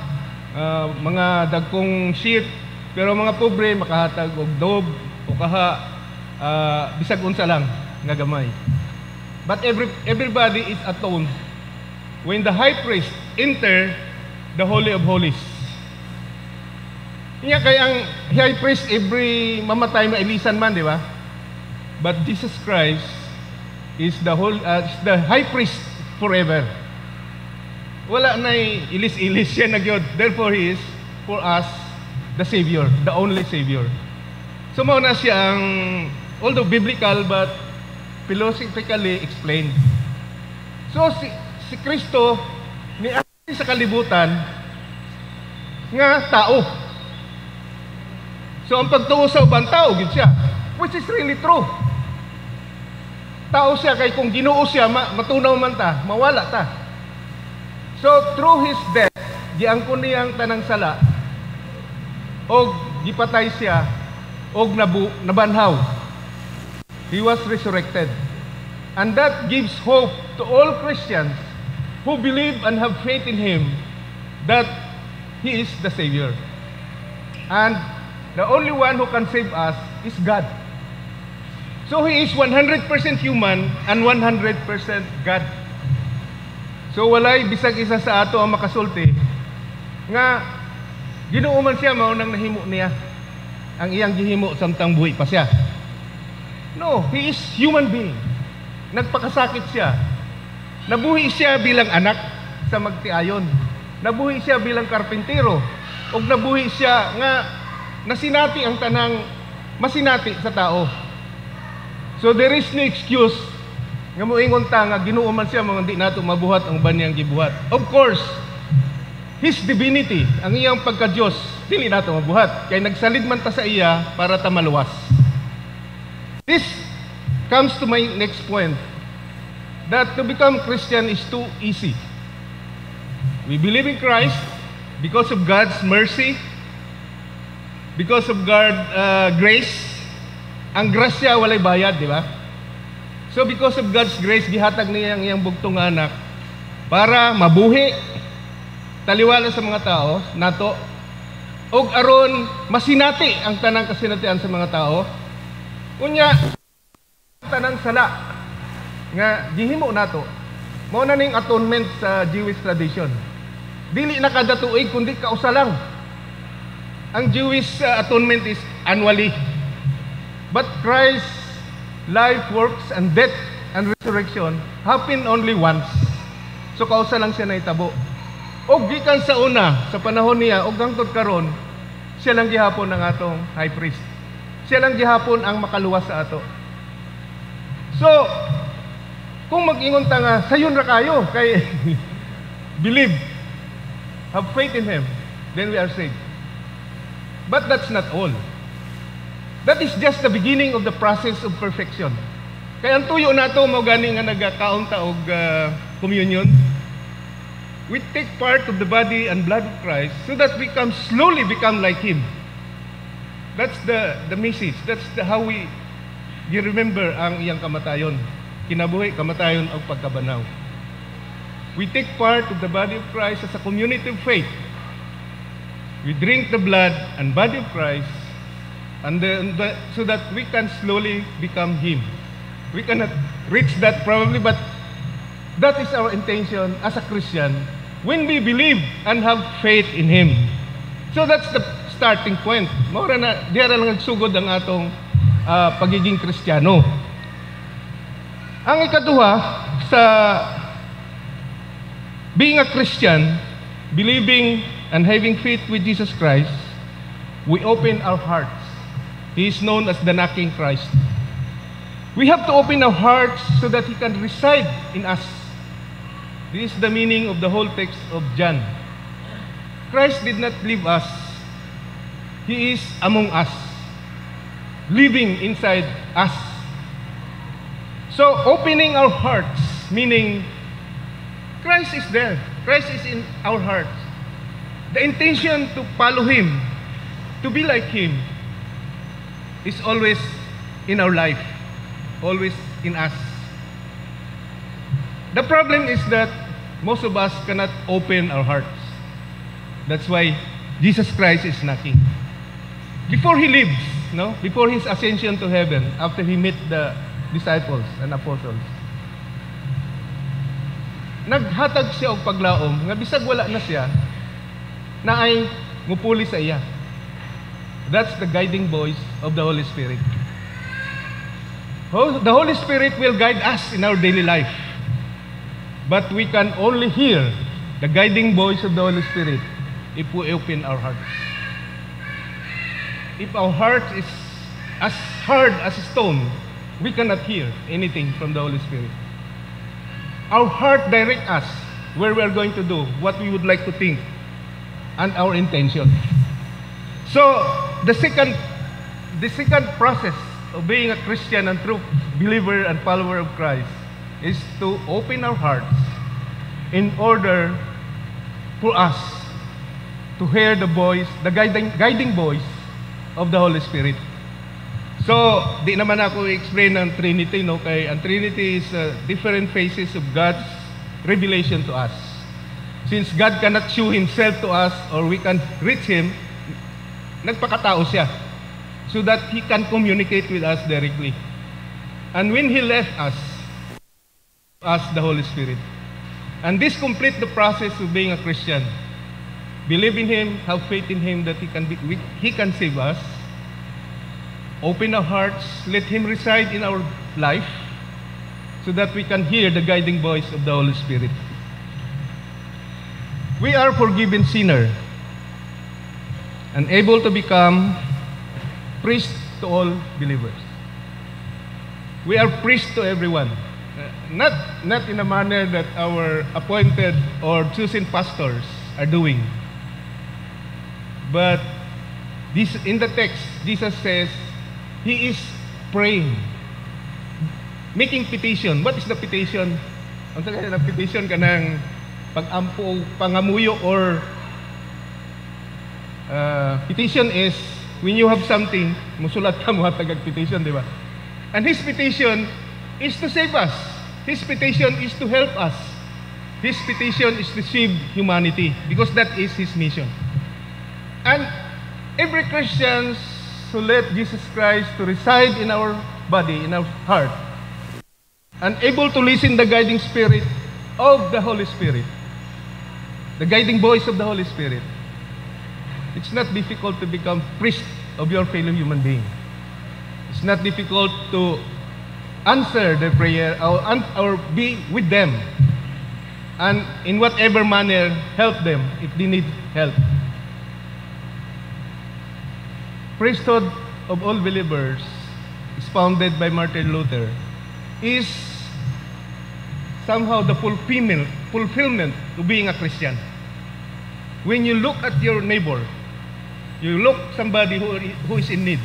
mga dagkong sheep, pero mga pobre makahatag og dob o kaha bisag unsa lang nga gamay. But everybody is atoned when the high priest enter the Holy of Holies. Iya kay ang high priest every mamatay mailisan man, di ba? But Jesus Christ is the high priest forever. Wala na ilis-ilis siya na gyud. Therefore he is for us the Savior, the only Savior. So mao na siya ang, although biblical but philosophically explained. So si Kristo ni sa kalibutan nga tao. So ang pagtuo sa ubang tao gid siya, which is really true. Tao siya kay kung Ginoo siya matunaw man ta, mawala ta. So through his death, giangkon niya ang tanang sala og gipatay siya og nabanhaw. He was resurrected. And that gives hope to all Christians who believe and have faith in him that he is the Savior. And the only one who can save us is God. So he is 100% human and 100% God. So walay bisag isa sa ato ang makasulti nga Ginoo man siya mao nang nahimo niya ang iyang gihimo samtang buhi pa siya. No, he is human being. Nagpakasakit siya. Nabuhi siya bilang anak sa magtiayon. Nabuhi siya bilang karpintero. O nabuhi siya nga nasinati ang tanang masinati sa tao. So there is no excuse nga moingon ta nga Ginoo man siya mga di nato mabuhat ang banyang gibuhat. Of course, his divinity, ang iyang pagka-Diyos, dili nato mabuhat. Kay nagsalid man ta sa iya para ta maluwas. This comes to my next point, that to become Christian is too easy. We believe in Christ because of God's mercy, because of God's grace. Ang grasya walay bayad, di ba? So because of God's grace, gihatag niya ang iyang bugtong anak para mabuhi, taliwala sa mga tao, nato, og aron masinati ang tanang kasinatian sa mga tao. Unya, tanang sala nga gihimo nato, mao na ning atonement sa Jewish tradition. Dili na kada tuig kundi kausa lang. Ang Jewish atonement is annually. But Christ's life, works, and death and resurrection happen only once. So kausa lang siya naitabo. Og gikan sa una, sa panahon niya, og hangtod karon, siya lang gihapon ang atong high priest. Siya lang gihapon ang makaluwas sa ato. So, kung mag-ingon ta nga, sayon ra kayo, kay believe, have faith in him, then we are saved. But that's not all. That is just the beginning of the process of perfection. Kaya ang tuyo nato mao gani nga nagakaon ta og communion. We take part of the body and blood of Christ so that we can slowly become like him. That's the message. That's how we remember ang iyang kamatayon. Kinabuhi, kamatayon og pagkabanaw. We take part of the body of Christ as a community of faith. We drink the blood and body of Christ, and so that we can slowly become him. We cannot reach that probably, but that is our intention as a Christian when we believe and have faith in him. So that's the starting point. Maura na diara lang nagsugod ang atong pagiging Kristiyano. Ang ikaduha sa Being a Christian, believing and having faith with Jesus Christ, we open our hearts. He is known as the knocking Christ. We have to open our hearts so that He can reside in us. This is the meaning of the whole text of John. Christ did not leave us. He is among us, living inside us. So opening our hearts, meaning Christ is there. Christ is in our hearts. The intention to follow Him, to be like Him, is always in our life, always in us. The problem is that most of us cannot open our hearts. That's why Jesus Christ is knocking. Before He lives, before His ascension to heaven, after He met the disciples and apostles, naghatag siya og paglaom nga bisag wala na siya, na ay mupuli sa iya. That's the guiding voice of the Holy Spirit. The Holy Spirit will guide us in our daily life. But we can only hear the guiding voice of the Holy Spirit if we open our hearts. If our heart is as hard as a stone, we cannot hear anything from the Holy Spirit. Our heart directs us where we are going to do, what we would like to think, and our intention. So, the second process of being a Christian and true believer and follower of Christ is to open our hearts in order for us to hear the voice, the guiding voice of the Holy Spirit. So, di naman ako i-explain ang Trinity, kay ang Trinity is different phases of God's revelation to us. Since God cannot show Himself to us or we can reach Him, nagpakatao siya so that He can communicate with us directly. And when He left us the Holy Spirit. And this completes the process of being a Christian. Believe in Him, have faith in Him that He can save us. Open our hearts, let Him reside in our life so that we can hear the guiding voice of the Holy Spirit. We are forgiven sinners and able to become priests to all believers. We are priests to everyone. Not in a manner that our appointed or chosen pastors are doing. But this, in the text, Jesus says, He is praying, making petition. What is the petition? Ang sabi na petition ka ng pag-ampo, pangamuyo, or petition is when you have something, musulat ka mo hatag petition, di ba? And His petition is to save us. His petition is to help us. His petition is to save humanity because that is His mission. And every Christian to let Jesus Christ to reside in our body, in our heart, and able to listen the guiding spirit of the Holy Spirit, the guiding voice of the Holy Spirit. It's not difficult to become priest of your fellow human being. It's not difficult to answer the prayer or be with them, and in whatever manner help them if they need help. Priesthood of all believers is founded by Martin Luther is somehow the fulfillment of being a Christian. When you look at your neighbor, you look somebody who is in need,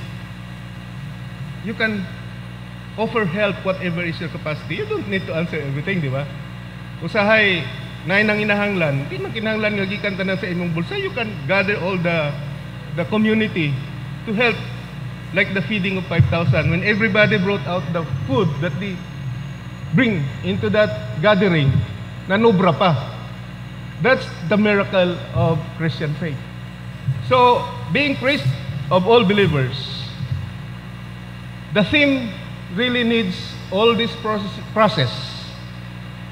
you can offer help whatever is your capacity. You don't need to answer everything, di ba? Usahay, naay nang inahanglan, di man kinahanglan nga gikan tanan sa imong bulsa, you can gather all the community to help, like the feeding of 5,000. When everybody brought out the food that they bring into that gathering, nanubra pa. That's the miracle of Christian faith. So, being priest of all believers, the theme really needs all this process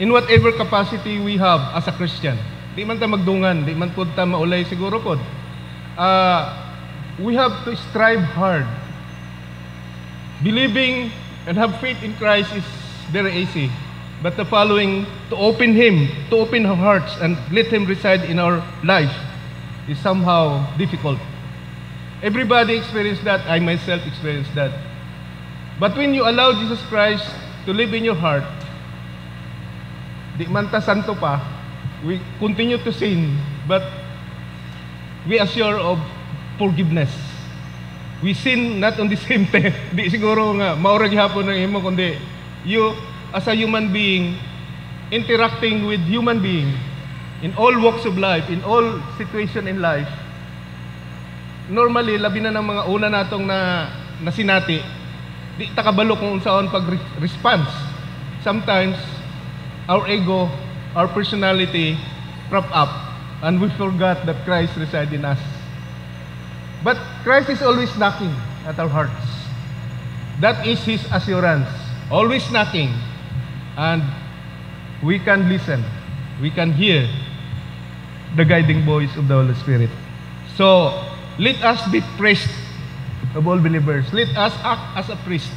in whatever capacity we have as a Christian. Di man ta magdungan, di man pud ta maulay siguro pod. We have to strive hard. Believing and have faith in Christ is very easy. but the following, to open Him, to open our hearts and let Him reside in our life is somehow difficult. Everybody experienced that. I myself experienced that. But when you allow Jesus Christ to live in your heart, di man ta santo pa, we continue to sin, but we assure of forgiveness. We sin not on the same time. Di siguro nga, maurag hapon ng imo, kundi you, as a human being, interacting with human being, in all walks of life, in all situation in life, normally, labi na ng mga una natong na sinati, di takabalo kung unsaon pag-response. Sometimes, our ego, our personality, prop up, and we forgot that Christ resides in us. But Christ is always knocking at our hearts. That is His assurance. Always knocking. And we can listen. We can hear the guiding voice of the Holy Spirit. So, let us be priests of all believers. Let us act as a priest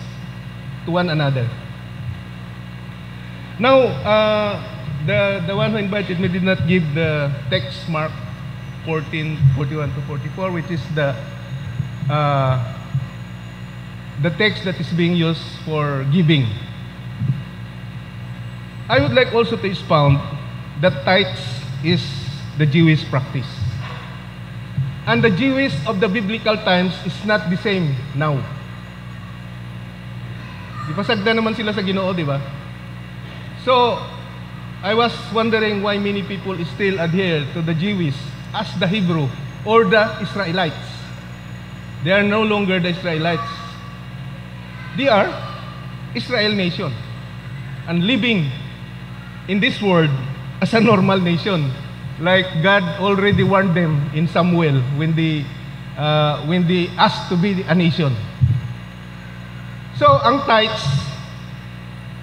to one another. Now, the one who invited me did not give the text Mark 14:41 to 44, which is the text that is being used for giving. I would like also to expound that tithes is the Jewish practice. And the Jewish of the biblical times is not the same now. Di pasagda naman sila sa Ginoo, di ba? So, I was wondering why many people still adhere to the Jewish as the Hebrew or the Israelites. They are no longer the Israelites. They are Israel nation and living in this world as a normal nation, like God already warned them in Samuel when they asked to be a nation. So ang tithes,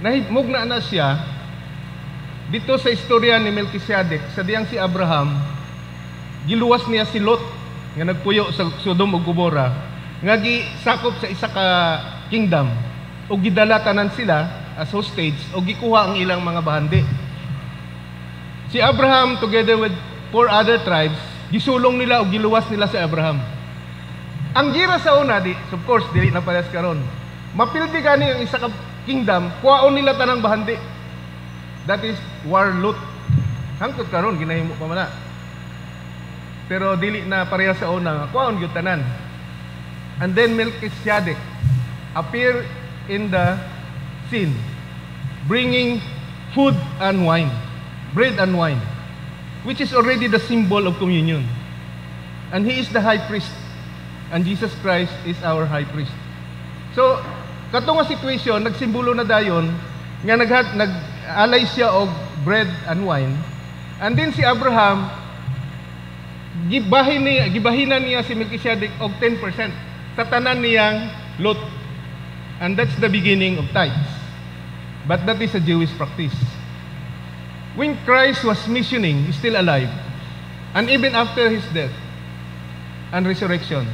nahimog na siya dito sa istorya ni Melchizedek, sa diyang si Abraham, giluwas niya si Lot nga nagpuyo sa Sodom ug Gomora, nga gisakop sa isa ka kingdom, ug gidala tanan sila as hostage ug gikuha ang ilang mga bahandi. Si Abraham together with 4 other tribes, gisulong nila ug giluwas nila si Abraham. Ang gira sa una, of course, dili na pares karon. Mapildi gani ang isa ka kingdom, kuhaon nila tanang bahandi. That is war loot. Hangtod karon ginahimo pa man na. Pero dili na pareha sa una, kuhaon gyud tanan. And then Melchizedek appear in the scene, bringing food and wine, bread and wine, which is already the symbol of communion. And He is the high priest, and Jesus Christ is our high priest. So, katong nga situation, nagsimbolo na dayon, nga nag-alay siya og bread and wine. And then si Abraham, gibahinan niya si Melchizedek og 10% sa tanan niyang lot. And that's the beginning of tithes. But that is a Jewish practice. When Christ was missioning, He's still alive, and even after His death and resurrection,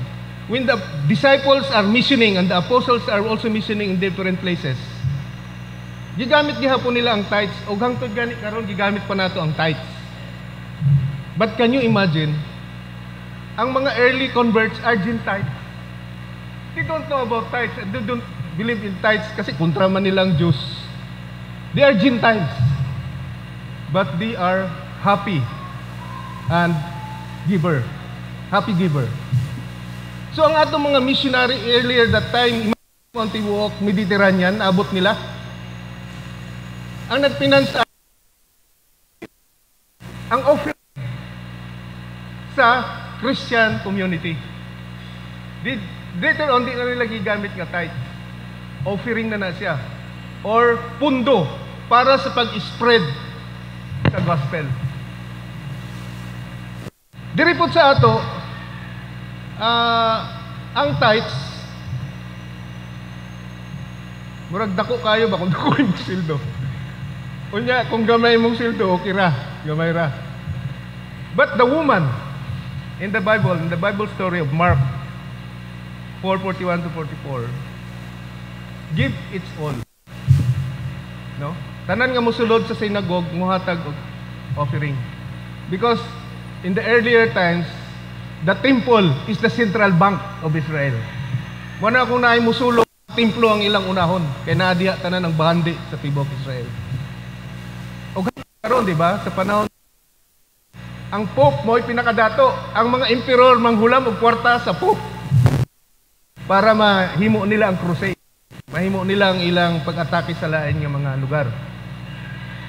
when the disciples are missioning and the apostles are also missioning in different places, gigamit gihapon nila ang tithes, o hangtod gani karon gigamit pa nato ang tithes. But can you imagine, ang mga early converts are Gentiles. They don't know about tithes, and they don't believe in tithes kasi kontra man nilang Jews. They are Gentiles, but they are happy and giver. Happy giver. So ang atong mga missionary earlier that time, on tibuok Mediterranean, abot nila. Ang nagfinance ang offering sa Christian community. Later on, di na nila gigamit nga tithe. Offering na siya. Or pundo para sa pag-spread sa gospel. Diripot sa ato, ang tithes, murag dako kayo ba kung dako yung sildo? Unya, kung gamay mong sildo, okay ra. Gamay ra. But the woman in the Bible story of Mark 4:41 to 44, give its all. No? Tanan nga mosulod sa synagogue, muhatag og offering. Because in the earlier times, the temple is the central bank of Israel. Muna kung naay musulod, templo ang ilang unahon, kay naadiha tanan ang bahandi sa tibok Israel. O karon, di ba, sa panahon, ang Pope mo'y pinakadato. Ang mga emperor manghulam og kwarta sa Pope para mahimo nila ang crusade. Mahimo nila ang ilang pag-atake sa lain nga mga lugar.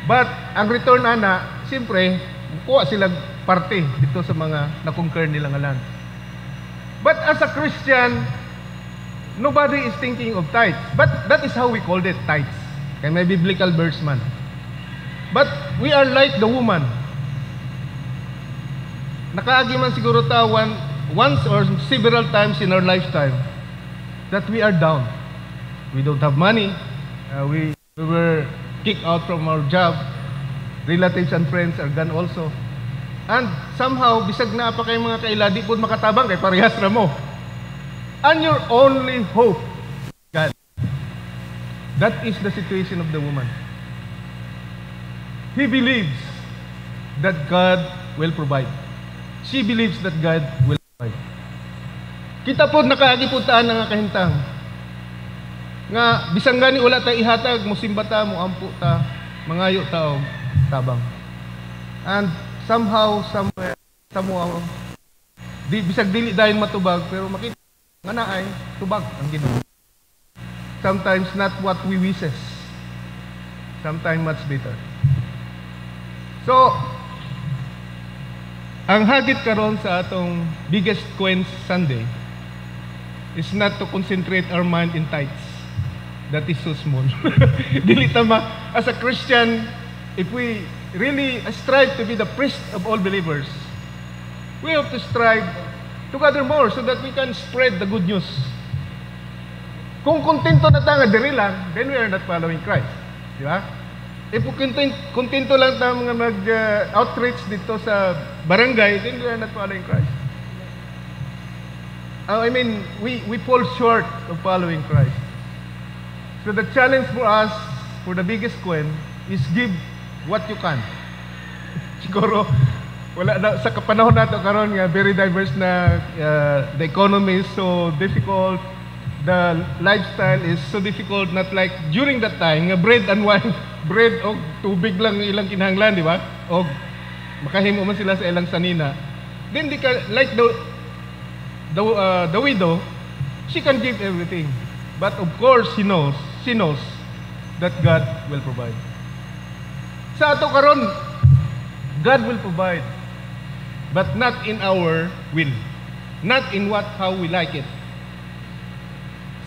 But ang return ana, siyempre, kuha sila parte dito sa mga na-conquer nila nga land. But as a Christian, nobody is thinking of tithes. But that is how we called it, tithes. Kaya may biblical verse man. But we are like the woman. Nakaagi man siguro ta once or several times in our lifetime that we are down. We don't have money. We were kicked out from our job. Relatives and friends are gone also. And somehow, bisag na pa kayo mga kaila, di po makatabang kay parehas na mo. And your only hope, God. That is the situation of the woman. He believes that God will provide. She believes that God will provide. Kita po nakaagi po taan nga kahintang. Nga bisang gani wala ta ihatag, musimba ta, muampo ta, mangayo ta og tabang. And somehow, somewhere, bisag dili dayon matubag, pero makita nga naay tubag ang Ginoo. Sometimes not what we wishes. Sometimes much better. So, ang hagit karon sa atong biggest Queen Sunday is not to concentrate our mind in tithes. That is so small. Dili tama. As a Christian, if we really strive to be the priest of all believers, we have to strive to gather more so that we can spread the good news. Kung kontento na tayo diri lang, then we are not following Christ. Di ba? If kontento lang tayo mga mag-outreach dito sa barangay, then we are not following Christ. I mean, we fall short of following Christ. So the challenge for us, for the biggest Queen, is give what you can. Siguro, wala na, sa kapanahon nato karon nga very diverse na the economy is so difficult, the lifestyle is so difficult, not like during that time nga bread and wine, bread o tubig lang ilang kinahanglan, di ba? O makahimo man sila sa ilang sanina. Then di ka, like the widow, she can give everything. But of course, she knows that God will provide. Sa ato karon, God will provide, but not in our will, not in how we like it.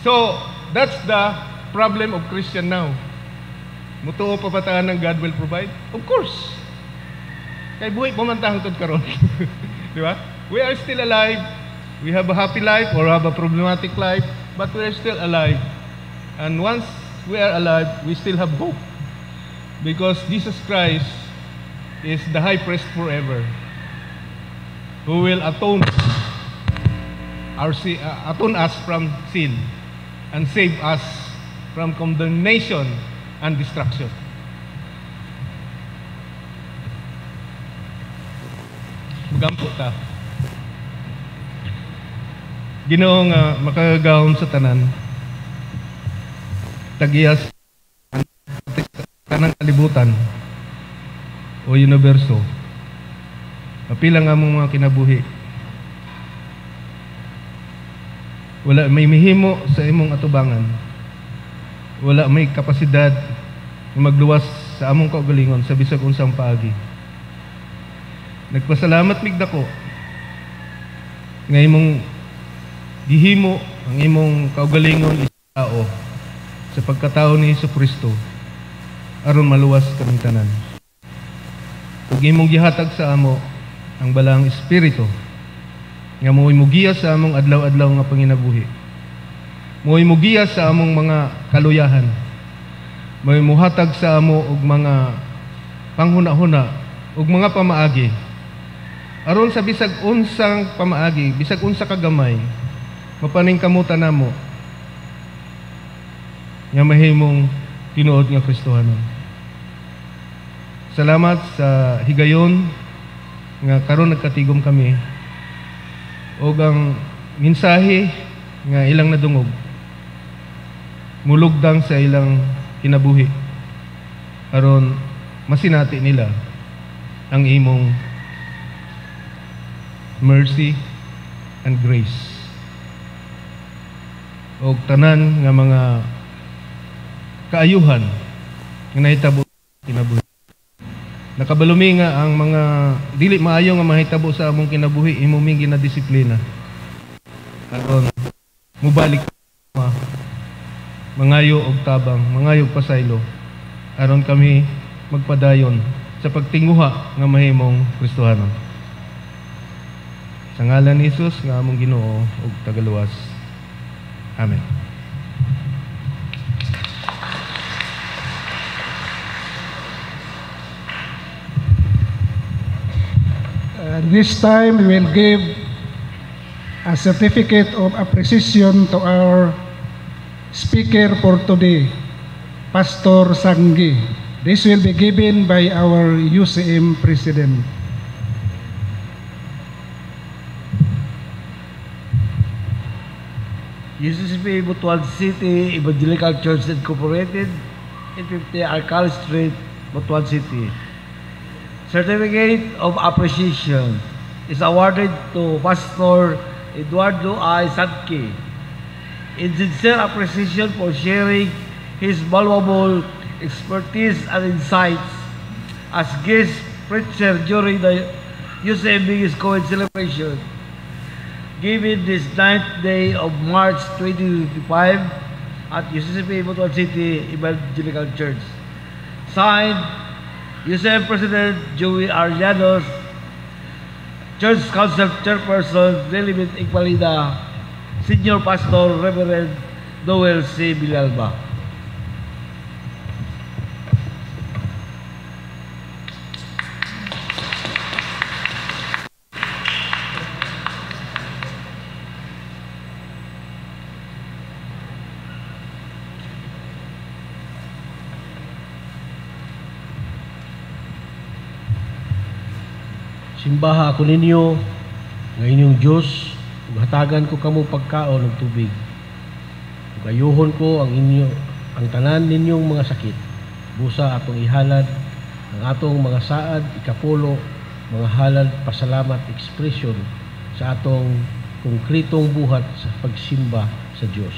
So that's the problem of Christian now. Mutuo pa bataan ng God will provide? Of course. Kay buhay pamantahang tod karon. Di ba? We are still alive. We have a happy life or have a problematic life, but we are still alive. And once we are alive, we still have hope. Because Jesus Christ is the high priest forever, who will atone us from sin and save us from condemnation and destruction. Magampo ta. Ginoo nga makagahom sa tanan, tagiyas tanang kalibutan o universo, mapila nga mong mga kinabuhi. Wala may mihimo sa imong atubangan, wala may kapasidad na magluwas sa among kaugalingon sa bisag unsang paagi. Nagpasalamat mig dako nga imong gihimo ang imong kaugalingon isao sa pagkatao ni Jesucristo aron maluwas kaming tanan. Ug imong gihatag sa amo ang balang espiritu nga mo'y mugiya sa among adlaw-adlaw nga panginabuhi. Mo'y mugiya sa among mga kaluyahan. Mo'y muhatag sa amo og mga panghuna-huna ug mga pamaagi. Aron sa bisag unsang pamaagi, bisag unsa ka gamay, mapaningkamutan namo nga mahimong tinuod nga Kristohanon. Salamat sa higayon nga karon nagkatigom kami o ang mensahe nga ilang nadungog mulugdang sa ilang kinabuhi aron masinati nila ang imong mercy and grace o tanan nga mga kaayuhan nga nahitabo kinabuhi. Nakabalumi nga ang mga dili maayo nga mahitabo sa among kinabuhi imong ginadisiplina. Aron mubalik mangayo og tabang, mangayo og pasaylo aron kami magpadayon sa pagtinguha nga mahimong Kristohanon. Sa ngalan ni Jesus nga among Ginoo ug tagaluwas. Amen. This time we will give a certificate of appreciation to our speaker for today, Pastor Sanggi. This will be given by our UCM President. UCCP Butuan City Evangelical Church Incorporated, 850 Arcal Street, Butuan City. Certificate of appreciation is awarded to Pastor Eduardo I. Sadke in sincere appreciation for sharing his valuable expertise and insights as guest preacher during the UCM Biggest Coed celebration given this 9th day of March 2025 at UCCP Butuan City Evangelical Church. Signed, UCM President Joey R. Llanos, Church Council Chairperson Delimit Igpalida, Senior Pastor Reverend Noel C. Villalba. Simbaha ako ninyo nga inyong Diyos, ug hatagan ko kamo pagkaon ug tubig. Ug ayuhon ko ang tanan ninyong mga sakit. Busa atong ihalad ang atong mga saad, ikapulo, mga halad, pasalamat, ekspresyon sa atong konkretong buhat sa pagsimba sa Diyos.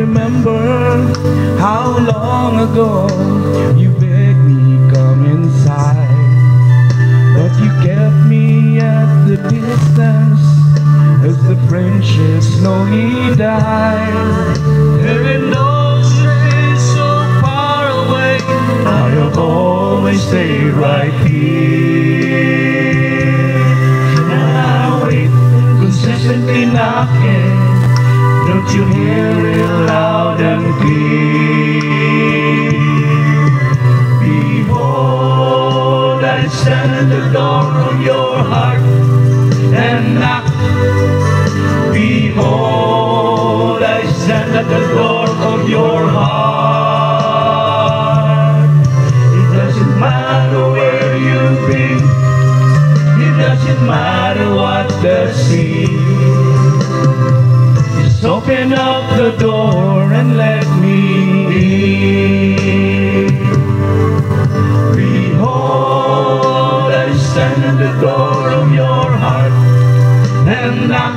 remember how long ago you begged me come inside, but you kept me at the distance as the friendship slowly died. Even though it's so far away, I have always stayed right here. And I wait, consistently knocking. Don't you hear it loud and clear? Behold, I stand at the door of your heart and knock. Behold, I stand at the door of your heart. It doesn't matter where you've been, it doesn't matter what the sea. Just open up the door and let me in. Behold, I stand at the door of your heart and knock.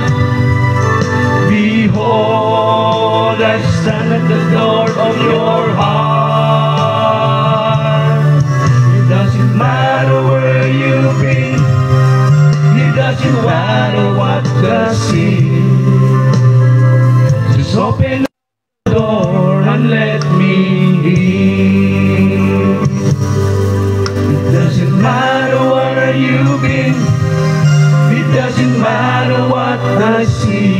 Behold, I stand at the door of your heart. It doesn't matter where you've been, it doesn't matter what the sea. Just open the door and let me in. It doesn't matter where you've been, it doesn't matter what I see.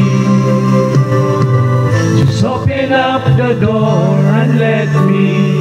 Just open up the door and let me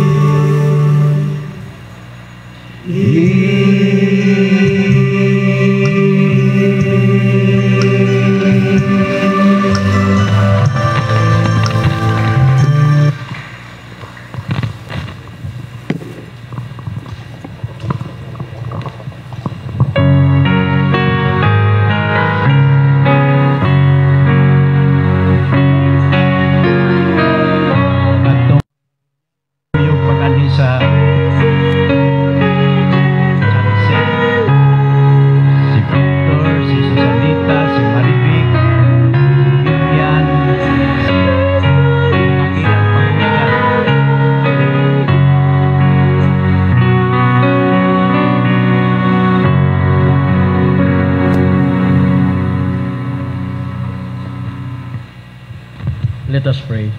Let us pray.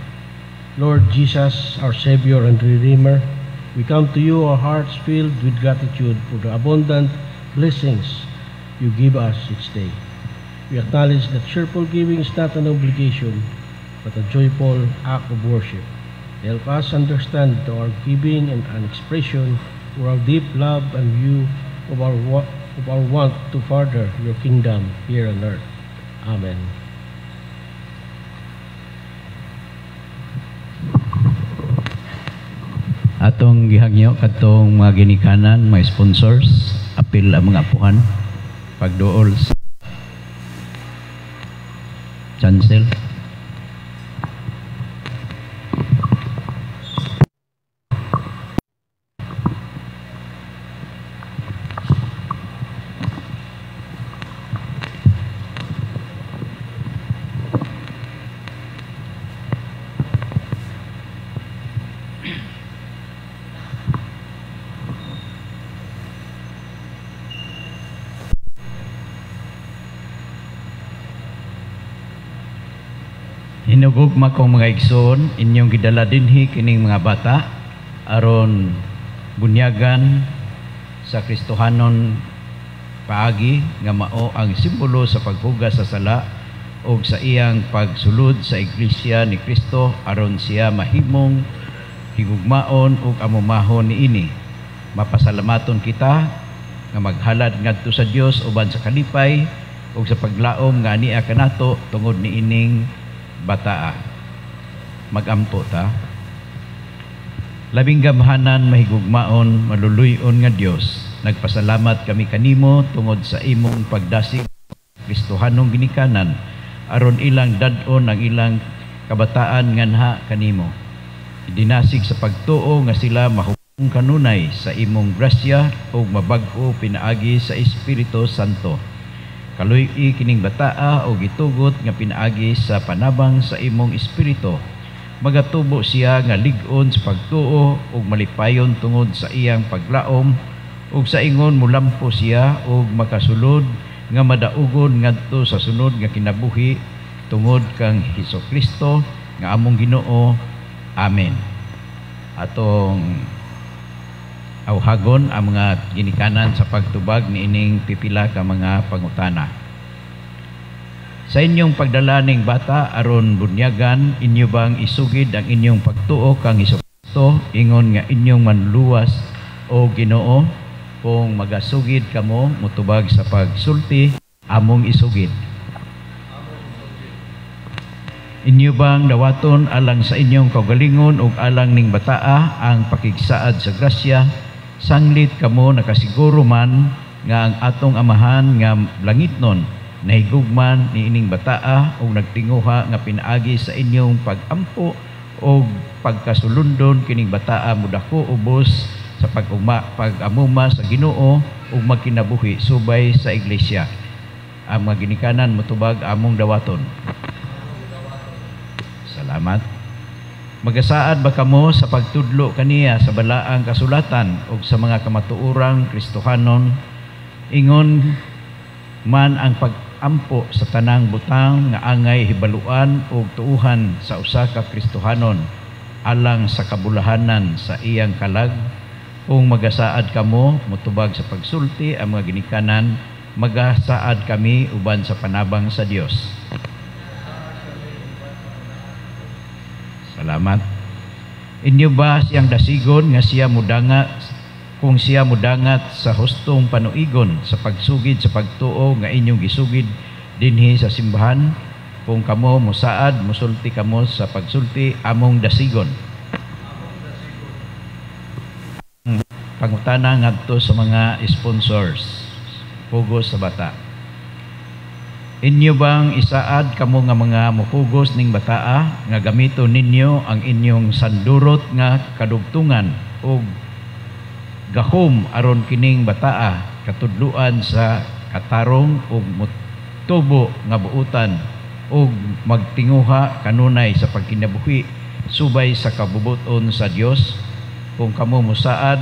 Lord Jesus, our Savior and Redeemer, we come to you, our hearts filled with gratitude for the abundant blessings you give us each day. We acknowledge that cheerful giving is not an obligation, but a joyful act of worship. Help us understand that our giving and an expression for our deep love and view of our want to further your kingdom here on earth. Amen. Atong gihagyo katong mga ginikanan, mga sponsors, apil ang mga apuhan, pagduol sa chancel. Hinugugma kong mga igsoon, inyong gidala dinhi kining mga bata aron bunyagan sa Kristohanon paagi nga mao ang simbolo sa paghugas sa sala o sa iyang pagsulod sa iglesia ni Kristo aron siya mahimong higugmaon ug amumahon niini. Mapasalamaton kita nga maghalad ngadto sa Dios uban sa kalipay ug sa paglaom nga ania kanato tungod niining bataa. Magampo ta. Labing gamhanan, mahigugmaon, maluluyon nga Dios. Nagpasalamat kami kanimo tungod sa imong pagdasig Kristohanong ginikanan aron ilang dad-on ang ilang kabataan nganha kanimo. Idinasig sa pagtuo nga sila mahubong kanunay sa imong grasya ug mabag-o pinaagi sa Espiritu Santo. Kaluy-i kining bataa o gitugot nga pinaagi sa panabang sa imong espiritu magatubo siya nga lig-on sa pagtuo ug malipayon tungod sa iyang paglaom ug sa ingon mulampo siya ug makasulod nga madaugon ngadto sa sunod nga kinabuhi tungod kang Hesukristo nga among Ginoo. Amen. Atong awhagon ang mga ginikanan sa pagtubag niining pipila ka mga pangutana. Sa inyong pagdalaning bata aron bunyagan, inyo bang isugid ang inyong pagtuo kang Hesukristo ingon nga inyong manluwas o Ginoo? Kung magasugid kamo mutubag sa pagsulti, among isugid. Inyo bang dawaton alang sa inyong kaugalingon ug alang ning bataa ang pakigsaad sa grasya, sanglit kamo nakasiguro man nga ang atong amahan nga langitnon nahigugman ni ining bataa o nagtinguha nga pinaagi sa inyong pagampo o pagkasulundon kining bataa mudako ubos sa pag-amuma sa Ginoo o magkinabuhi subay sa iglesia. Ang mga ginikanan mutubag among dawaton. Salamat. Magasaad ba kamo sa pagtudlo kaniya sa balaang kasulatan o sa mga kamatuurang Kristohanon ingon man ang pag-ampo sa tanang butang nga angay hibaluan o tuuhan sa usa ka Kristohanon alang sa kabulahanan sa iyang kalag. Kung magasaad kamo mutubag sa pagsulti ang mga ginikanan, magasaad kami uban sa panabang sa Dios. Salamat. Inyo ba siyang dasigon nga siya mudangat kung siya mudangat sa hustong panuigon sa pagsugid sa pagtuo nga inyong gisugid dinhi sa simbahan? Kung kamo musaad, musulti kamo sa pagsulti among dasigon. Pangutana ngadto sa mga sponsors pugos sa bata. Inyo bang isaad kamo nga mga mupugos ning bataa nga gamiton ninyo ang inyong sandurot nga kadugtungan ug gahom aron kining bataa katudluan sa katarong ug mutubo nga buutan ug magtinguha kanunay sa pagkinabuhi subay sa kabubuton sa Dios? Kung kamo musaad,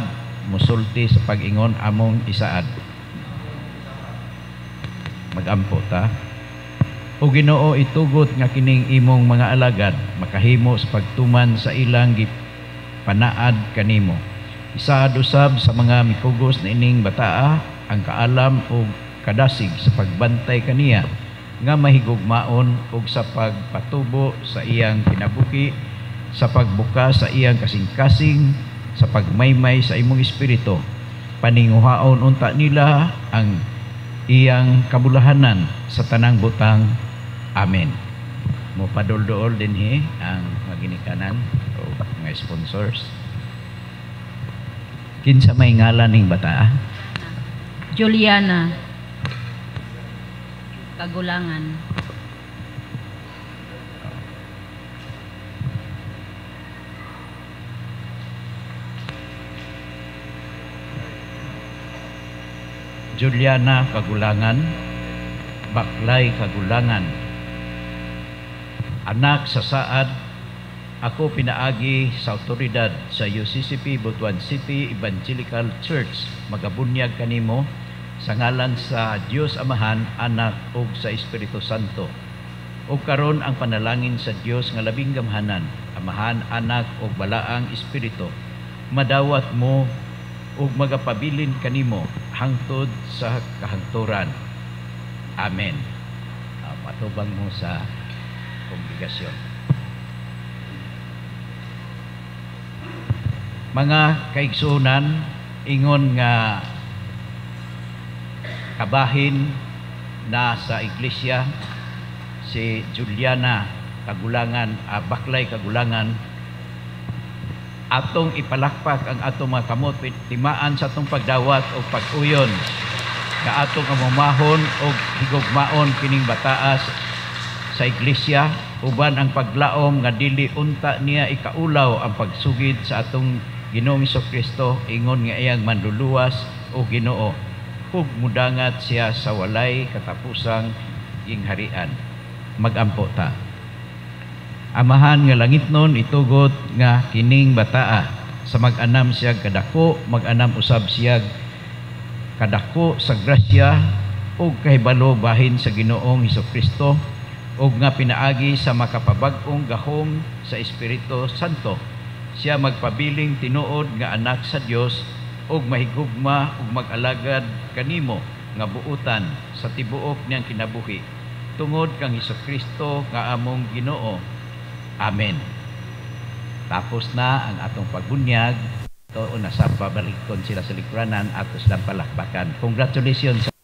musulti sa pag-ingon among isaad. Magampo ta. O Ginoo, itugot nga kining imong mga alagad makahimo sa pagtuman sa ilang panaad kanimo. Isaad usab sa mga mikugos na ining bataa ang kaalam o kadasig sa pagbantay kaniya nga mahigugmaon og sa pagpatubo sa iyang kinabuhi, sa pagbuka sa iyang kasing-kasing, sa pagmaymay sa imong espiritu, paninguhaon unta nila ang iyang kabulahanan sa tanang butang. Amen. Mo padol-dol dinhi ang mga ginikanan o mga sponsors. Kinsa may ngalan ning bata? Juliana Kagulangan. Juliana Kagulangan, Baklay Kagulangan. Anak sa saad, ako pinaagi sa otoridad sa UCCP Butuan City Evangelical Church. Magabunyag kanimo sa ngalan sa Dios Amahan, Anak ug sa Espiritu Santo. Ug karon ang panalangin sa Dios nga labing gamhanan, Amahan, Anak ug Balaang Espiritu, madawat mo ug magapabilin kanimo hangtod sa kahangturan. Amen. Patubang mo sa kongregasyon. Mga kaigsunan, ingon nga kabahin na sa iglesia si Juliana Kagulangan, Baklay Kagulangan. Atong ipalakpak ang atong mga kamot, timaan sa atong pagdawat o pag-uyon na atong amumahon o higugmaon kining bataas sa iglesia, uban ang paglaom nga dili unta niya ikaulaw ang pagsugid sa atong Ginoong Hesukristo, ingon nga iyang manluluwas o Ginoo, ug mudangat siya sa walay katapusang gingharian. Magampo ta. Amahan nga langitnon itugot nga kining bataa sa mag-anam siya kadako, mag-anam usab siya kadako sa grasya ug kahibalo bahin sa Ginoong Hesukristo ug nga pinaagi sa makapabag-ong gahom sa Espiritu Santo. Siya magpabiling tinuod nga anak sa Dios ug mahigugma ug mag-alagad kanimo nga buutan sa tibuok niyang kinabuhi tungod kang Hesukristo nga among Ginoo. Amen. Tapos na ang atong pagbunyag. Ito una sa pabalikon sila sa likranan at silang palakpakan. Congratulations sa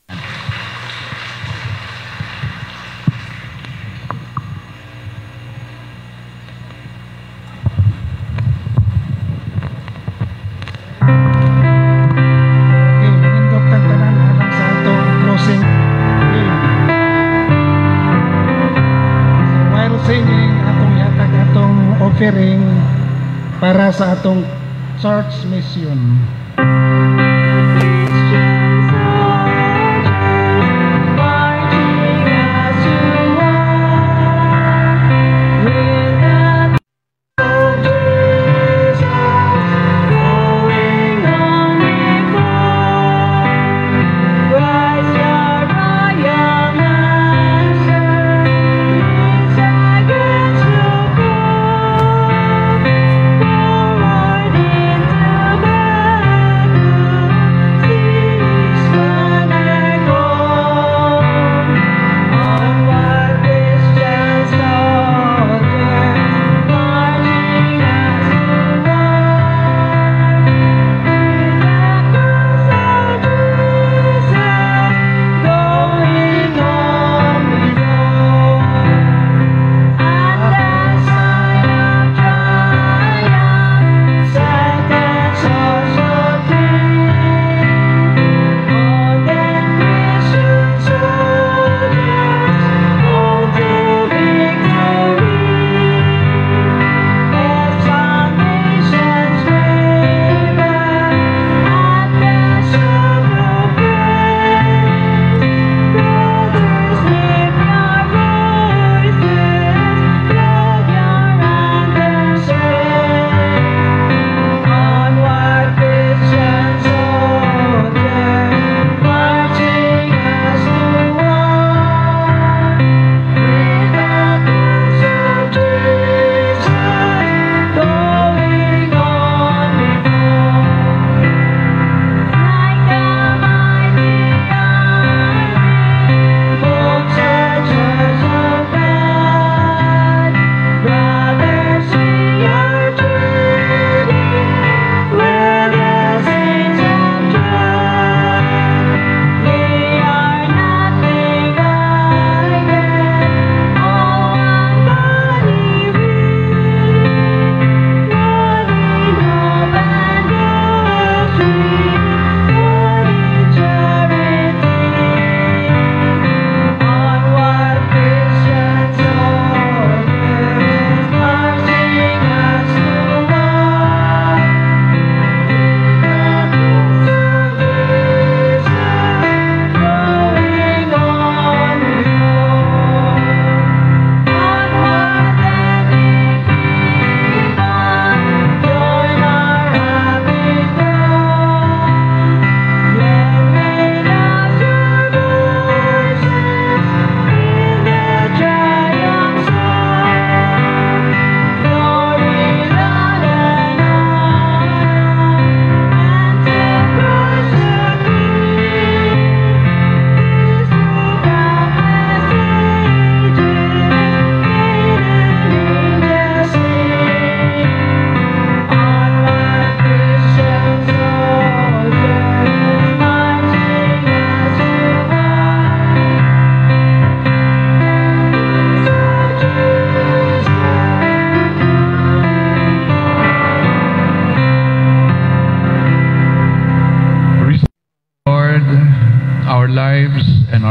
offering para sa atong church mission.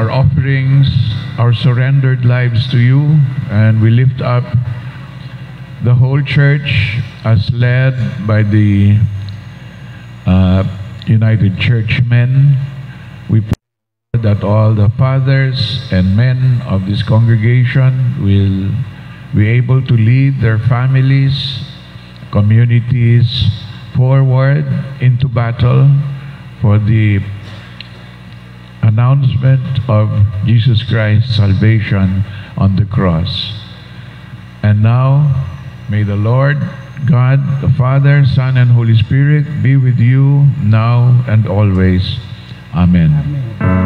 our offerings, our surrendered lives to you, and we lift up the whole church as led by the United Churchmen. We pray that all the fathers and men of this congregation will be able to lead their families, communities forward into battle for the announcement of Jesus Christ's salvation on the cross. And now, may the Lord God, the Father, Son, and Holy Spirit be with you now and always. Amen. Amen.